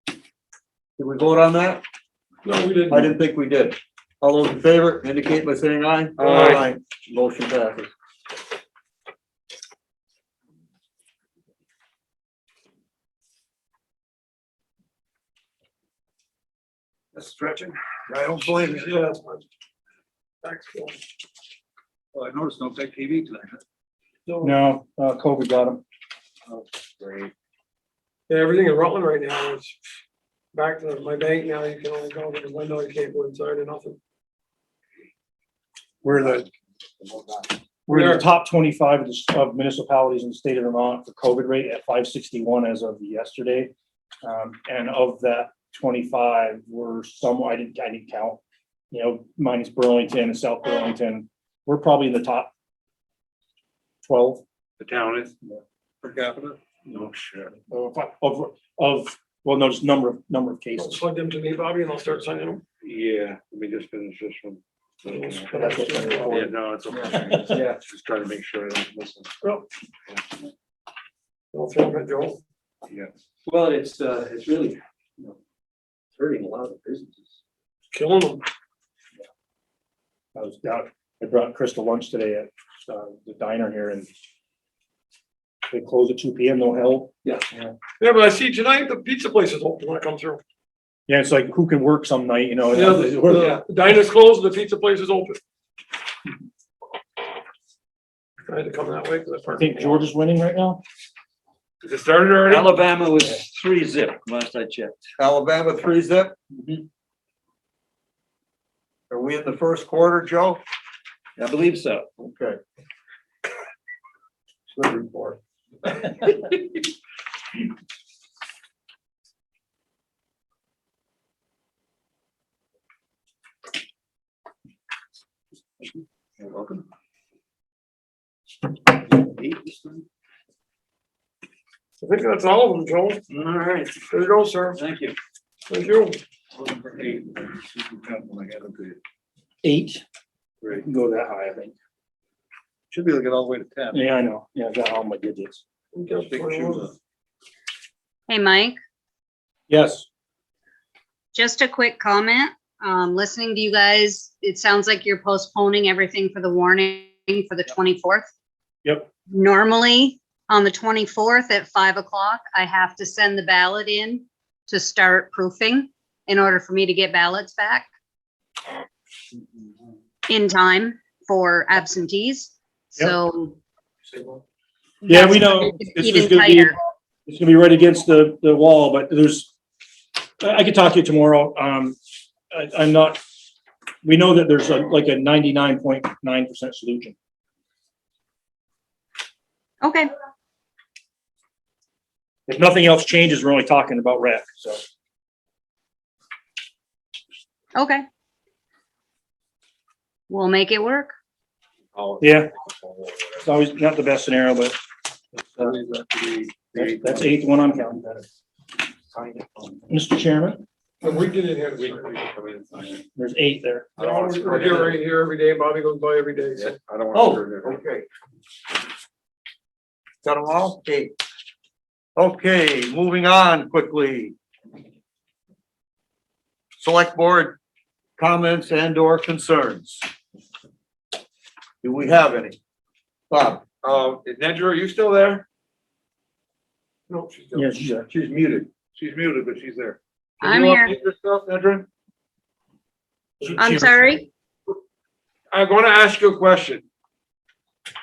Did we vote on that? No, we didn't. I didn't think we did. All those in favor indicate by saying aye. Aye. Motion passes. That's stretching. I don't blame you. Yeah, that's fine. Thanks, Phil. Well, I noticed no tech TV tonight. No, COVID got him. Great. Yeah, everything in Rutland right now is back to my bank now. You can only go to the window, you can't go inside or nothing. We're the top 25 of municipalities in the state of Vermont for COVID rate at 561 as of yesterday. And of that 25, we're somewhere, I didn't count, you know, minus Burlington and South Burlington. We're probably in the top 12 The town is. Per capita? No shit. of well, no, just number of cases. Plug them to me, Bobby, and I'll start sending them. Yeah, let me just finish this one. But that's what's been Yeah, reported. no, it's okay. Yeah. Just trying to make sure I don't listen. I'll throw them at Joel. Yeah. Well, it's really, hurting a lot of businesses. Killing them. I was down, I brought Chris to lunch today at the diner here and they close at 2 p.m. no help. Yeah, but I see tonight the pizza place is open when I come through. Yeah, it's like who can work some night, you know? Yeah, the diner's closed, the pizza place is open. I had to come that way because I think George is winning right now. Is it started already? Alabama was 3-0 last I checked. Alabama 3-0. Are we in the first quarter, Joe? I believe so. Okay. Good report. You're welcome. I think that's all of them, Joel. All right, There you go, sir. thank you. Thank you. Looking for 8. When I get up to it. 8. Great. Can go that high, I think. Should be able to get all the way to 10. Yeah, I know. Yeah, I got all my digits. Big shoes on. Hey, Mike, Yes. just a quick comment. Listening to you guys, it sounds like you're postponing everything for the warning for the 24th. Yep. Normally, on the 24th at 5 o'clock, I have to send the ballot in to start proofing in order for me to get ballots back in time for absentees. So. Yeah, we know. It's It's even gonna be, tighter. it's gonna be right against the wall, but I could talk to you tomorrow. I'm not, we know that there's like a 99.9% solution. Okay, If nothing else changes, we're only talking about rec, so. okay. We'll make it work. Yeah. It's always not the best scenario, but that's 8th one I'm counting. Mr. Chairman, We get in here. there's 8 there. We're here right here every day. Bobby goes by every day. So. I don't Oh, want to. okay. Got them all? 8. Okay, moving on quickly. Select board comments and or concerns. Do we have any? Bob? Nedra, are you still there? No, she's Yeah, sure. She's muted. She's muted, but she's there. Can I'm you here. update yourself, Nedra? I'm sorry. I'm going to ask you a question.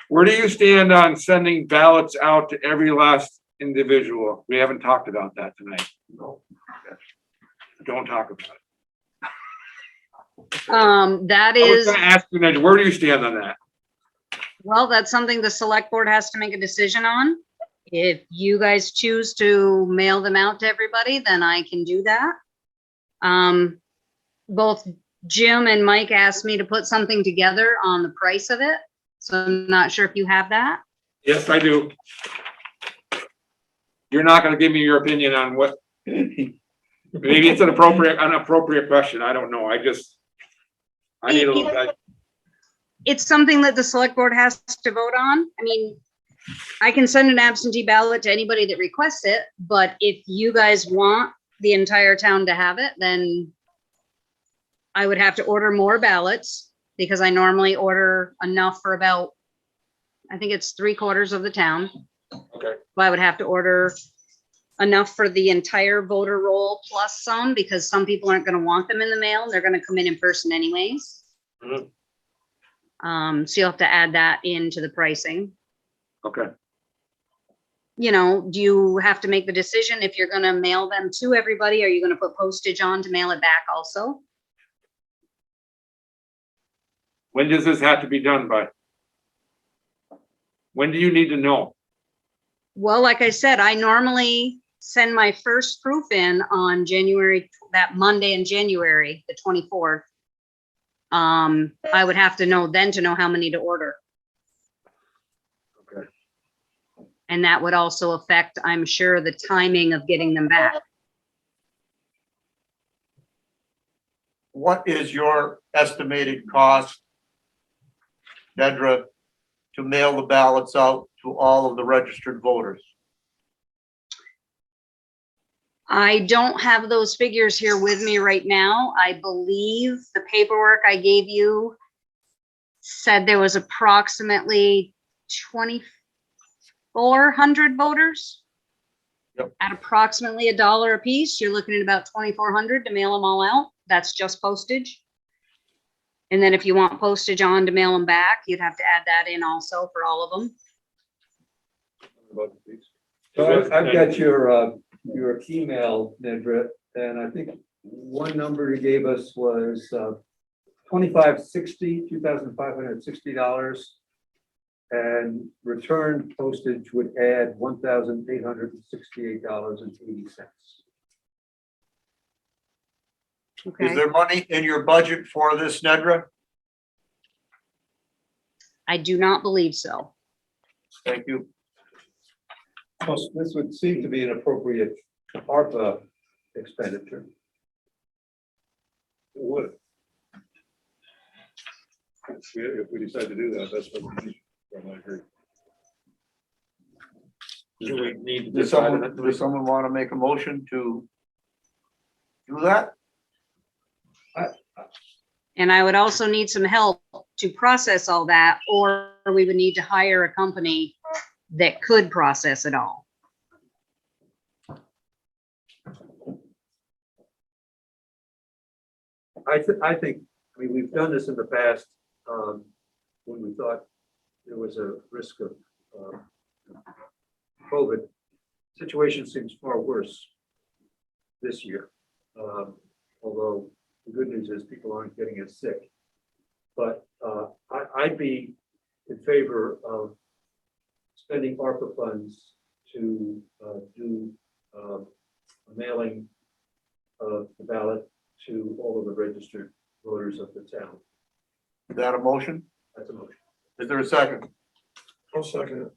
Where do you stand on sending ballots out to every last individual? We haven't talked about that tonight. No. Don't talk about it. That I was is, gonna ask you, Ned, where do you stand on that? well, that's something the select board has to make a decision on. If you guys choose to mail them out to everybody, then I can do that. Both Jim and Mike asked me to put something together on the price of it, so I'm not sure if you have that. Yes, I do. You're not gonna give me your opinion on what, maybe it's an inappropriate question. I don't know. I need a little. It's something that the select board has to vote on. I mean, I can send an absentee ballot to anybody that requests it, but if you guys want the entire town to have it, then I would have to order more ballots because I normally order enough for about, I think it's 3/4 of the town. Okay. I would have to order enough for the entire voter roll plus some, because some people aren't gonna want them in the mail. They're gonna come in person anyways. Mhm. So you'll have to add that into the pricing. Okay. You know, do you have to make the decision if you're gonna mail them to everybody? Are you gonna put postage on to mail it back also? When does this have to be done by? When do you need to know? Well, like I said, I normally send my first proof in on January, that Monday in January, the 24th. I would have to know then to know how many to order. Okay. And that would also affect, I'm sure, the timing of getting them back. What is your estimated cost, Nedra, to mail the ballots out to all of the registered voters? I don't have those figures here with me right now. I believe the paperwork I gave you said there was approximately 2,400 voters. Yep. At approximately $1 a piece, you're looking at about 2,400 to mail them all out. That's just postage. And then if you want postage on to mail them back, you'd have to add that in also for all of them. So I've got your email, Nedra, and I think one number you gave us was $2,560, and return postage would add $1,868.80. Okay. Is there money in your budget for this, Nedra? I do not believe so. Thank you. This would seem to be an appropriate ARPA expenditure. It would. If we decide to do that, that's what we need. I agree. Do we need to Does someone want to make a motion to do that? And I would also need some help to process all that, or we would need to hire a company that could process it all. I think, I mean, we've done this in the past, when we thought there was a risk of COVID. Situation seems far worse this year. Although the good news is people aren't getting as sick. But I'd be in favor of spending ARPA funds to do a mailing of the ballot to all of the registered voters of the town. Is that a motion? That's a motion. Is there a second? I'll second it.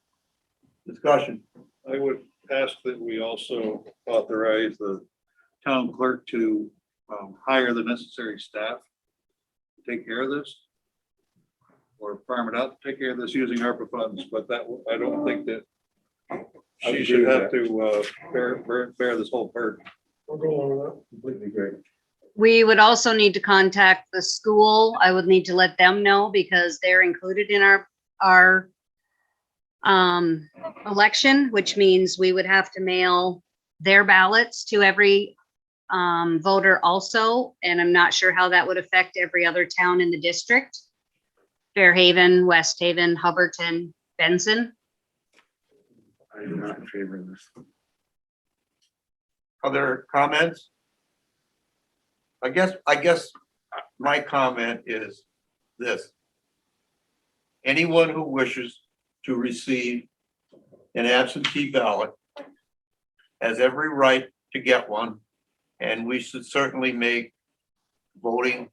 Discussion. I would ask that we also authorize the town clerk to hire the necessary staff to take care of this. Or farm it out to take care of this using ARPA funds, but that, I don't think that she should have to bear this whole burden. I'll go along with that. Completely agree. We would also need to contact the school. I would need to let them know because they're included in our election, which means we would have to mail their ballots to every voter also. And I'm not sure how that would affect every other town in the district. Fairhaven, West Haven, Hubbardton, Benson. I'm not in favor of this. Other comments? I guess my comment is this. Anyone who wishes to receive an absentee ballot has every right to get one, and we should certainly make voting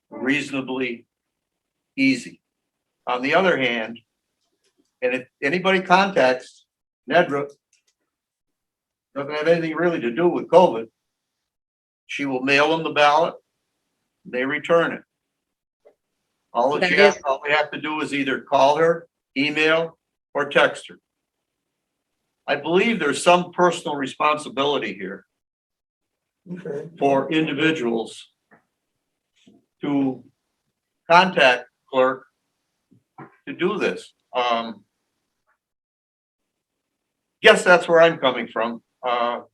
reasonably easy. On the other hand, and if anybody contacts Nedra, doesn't have anything really to do with COVID, she will mail them the ballot, they return it. All That is- we have to do is either call her, email, or text her. I believe there's some personal responsibility here Okay. for individuals to contact clerk to do this. Guess that's where I'm coming from.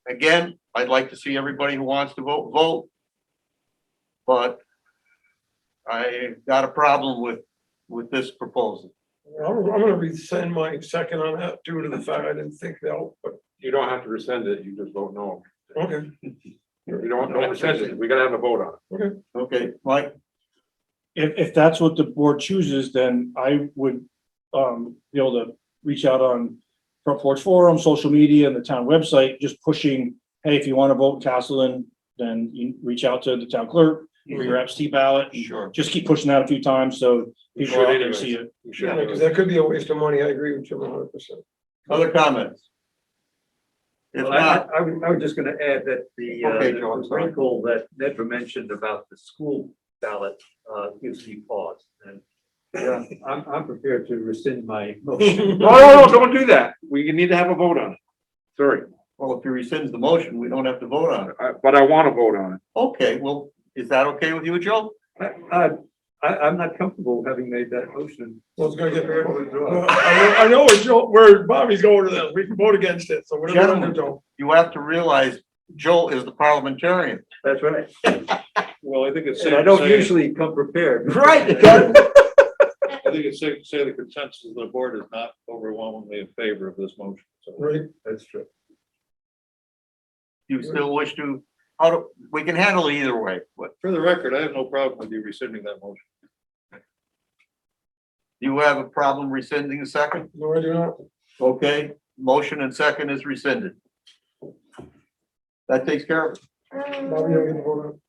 Again, I'd like to see everybody who wants to vote, vote. But I got a problem with this proposal. I'm gonna rescind my second on that due to the fact I didn't think they'll, but, You don't have to rescind it, you just vote no. okay. You don't rescind it, we gotta have a vote on it. Okay, Mike? If that's what the board chooses, then I would be able to reach out on Front Porch Forum, social media, and the town website, just pushing, hey, if you want to vote Castleton, then you reach out to the town clerk for your absentee ballot. and Sure. Just keep pushing that a few times so You people out should there anyways. see it. You should Yeah, do because it. that could be a waste of money. I agree with Jim 100%. Other comments? If Well, not, I was just gonna add that Okay, Joe, I'm the sorry. wrinkle that Nedra mentioned about the school ballot gives me pause. And I'm prepared to rescind my motion. No, don't do that. We need to have a vote on it. Sorry, well, if he rescinds the motion, we don't have to vote on it. but I want to vote on it. Okay, well, is that okay with you, Joe? I'm not comfortable having made that motion. Well, it's gonna get. I know where Bobby's going to this. We can vote against it, so whatever. Gentlemen. you do. You have to realize Joe is the parliamentarian. That's right. Well, I think it's safe And I to don't say, usually come prepared. Right. I think it's safe to say the consensus of the board is not overwhelmingly in favor of this motion. So Right. That's true. You still wish to, we can handle it either way, but for the record, I have no problem with you rescinding that motion. you have a problem rescinding the second? No, I do not. Okay, motion and second is rescinded. That takes care of it. Bobby, you don't get to vote on it.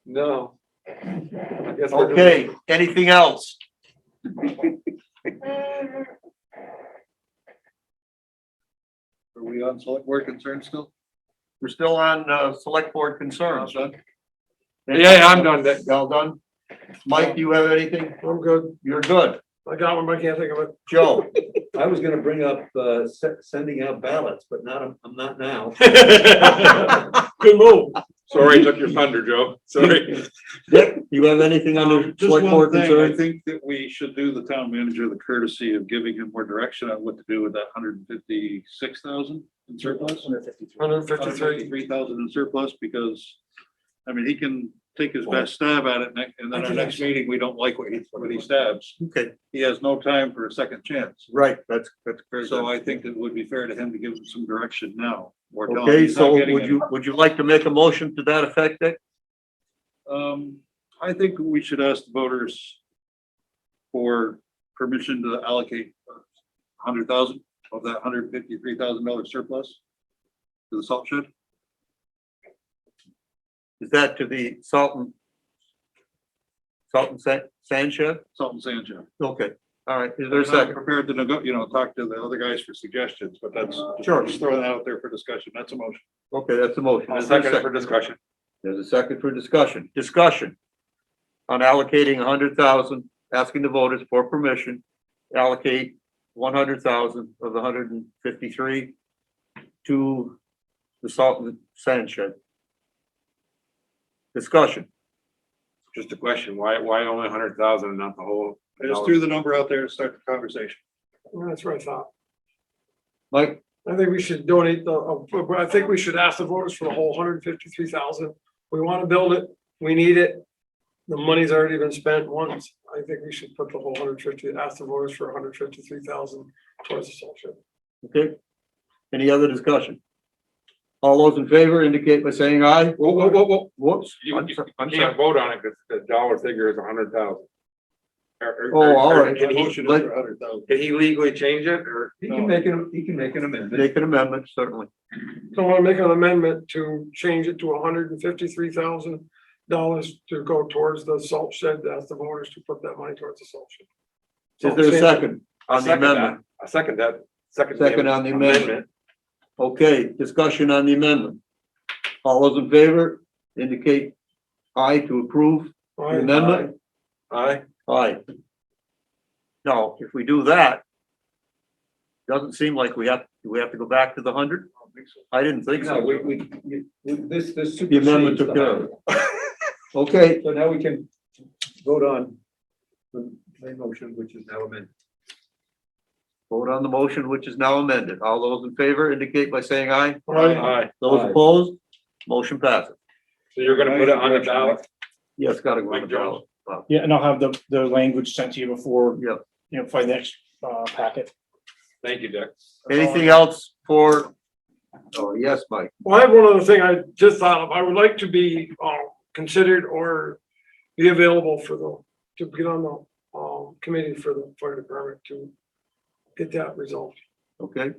No. I guess we're doing- Okay, anything else? Are we on select board concerns still? We're still on, select board concerns. Done? Yeah, I'm done. Y'all done? Mike, do you have anything? I'm good. You're good. I got one, but I can't think of it. Joe? I was gonna bring up sending out ballots, but I'm not now. Good move. Sorry, took your thunder, Joe. Sorry. Dick, you have anything under Just select one board thing, I concerns? think that we should do the town manager the courtesy of giving him more direction on what to do with that 156,000 in surplus. 153. 3,000 in surplus, because, I mean, he can take his best stab at it, and then our next meeting, we don't like what he stabs. Okay, He has no time for a second chance. right, that's very So good. I think it would be fair to him to give him some direction now. or tell him Okay, he's not so getting would you like to make a motion to that effect, Dick? I think we should ask the voters for permission to allocate 100,000 of that $153,000 surplus to the salt shed. Is that to the sand shed? Salt and sand shed. Okay, all right, is there a I'm not second? prepared to talk to the other guys for suggestions, but that's. Sure. Just throwing that out there for discussion. That's a motion. Okay, that's a motion. I'll Is there a second it for discussion. There's a second for discussion. Discussion on allocating 100,000, asking the voters for permission, to allocate 100,000 of the 153 to the salt and sand shed. Discussion. Just a question, why only 100,000 and not the whole? I just threw the number out there to start the conversation. That's what I thought. Mike, I think we should donate I think we should ask the voters for the whole 153,000. We want to build it. We need it. The money's already been spent once. I think we should put the whole 150, ask the voters for 153,000 towards the salt shed. okay? Any other discussion? All those in favor indicate by saying aye. Whoa. Whoops. You I'm sorry. can't vote on it because the dollar figure is 100,000. Oh, all right. Can he, Motion is for 100,000. can he legally change it or? He can make an amendment, certainly. So I want to make an amendment to change it to $153,000 to go towards the salt shed, to ask the voters to put that money towards the salt shed. Is there a second on the amendment? I second that. Second on the amendment. Okay, discussion on the amendment. All those in favor indicate aye to approve the amendment. Aye. Aye. Now, if we do that, doesn't seem like do we have to go back to the 100? I didn't think No, so. this The amendment took care of it. Okay, So now we can vote on the main motion, which is now amended. vote on the motion, which is now amended. All those in favor indicate by saying aye. Aye. Those Aye. opposed, motion passes. So you're gonna put it on the ballot? Yes, gotta go on the Mike Jones. ballot. Yeah, and I'll have the language sent to you before, Yeah. for the next, packet. Thank you, Dick. Anything else for, oh, yes, Mike. Well, I have one other thing I just thought of. I would like to be considered or be available for to get on the committee for the fire department to get that resolved. Okay,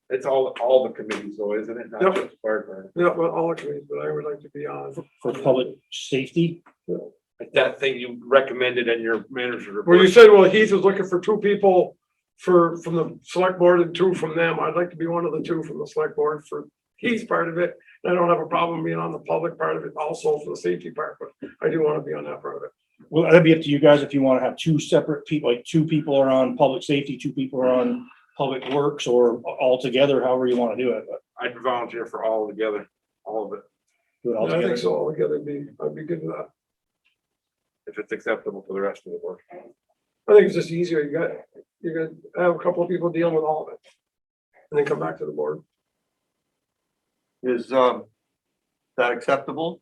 It's all the committees though, isn't it? Not Yep. just fire department. Yeah, well, all the committees, but I would like to be on. For public safety. Like that thing you recommended in your manager report. Well, you said, well, Heath was looking for 2 people from the select board and 2 from them. I'd like to be one of the 2 from the select board for Heath's part of it. And I don't have a problem being on the public part of it also for the safety part, but I do want to be on that part of it. Well, that'd be up to you guys if you want to have 2 separate people, like 2 people are on public safety, 2 people are on public works, or all together, however you want to do it, but I'd volunteer for all together, all of it, do it all Yeah, I think together. so, all together I'd be good with that. if it's acceptable to the rest of the board. I think it's just easier. You're gonna have a couple of people dealing with all of it. And then come back to the board. is that acceptable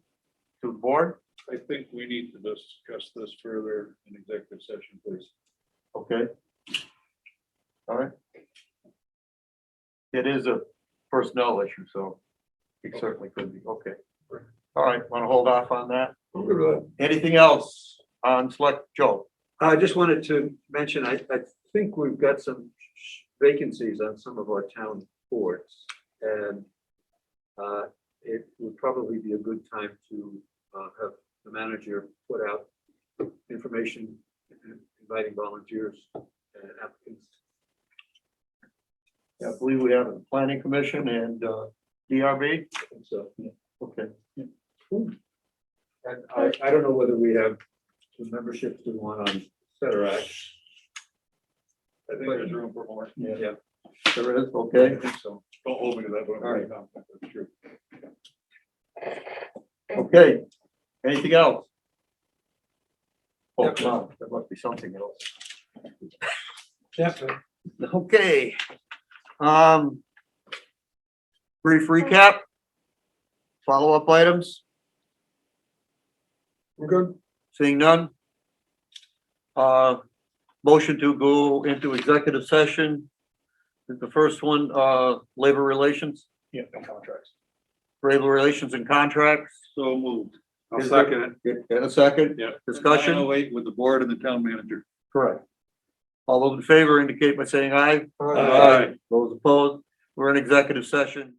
to the board? I think we need to discuss this further in executive session, please. Okay. All right. It is a personnel issue, so it certainly could be, okay. All right, want to hold off on that? I'm good with that. Anything else on select, Joe? I just wanted to mention, I think we've got some vacancies on some of our town boards. And it would probably be a good time to have the manager put out information inviting volunteers and applicants. Yeah, I believe we have a planning commission and DRB. And so, Okay. and I don't know whether we have the memberships we want on Federac. I think there's room for more. Yeah. There is, okay. I think so. Don't hold me to that, but I'm All right. very confident that's true. Okay. Anything else? Oh, no, there must be something else. Yeah. Okay. Brief recap. Follow-up items, I'm good. seeing none. Motion to go into executive session. Is the first one, labor relations, Yeah, and contracts. labor relations and contracts. So moved. I'll Is there- second it. In a second, Yeah. discussion, 908 with the board and the town manager. correct. All those in favor indicate by saying aye. All right. Those opposed, we're in executive session.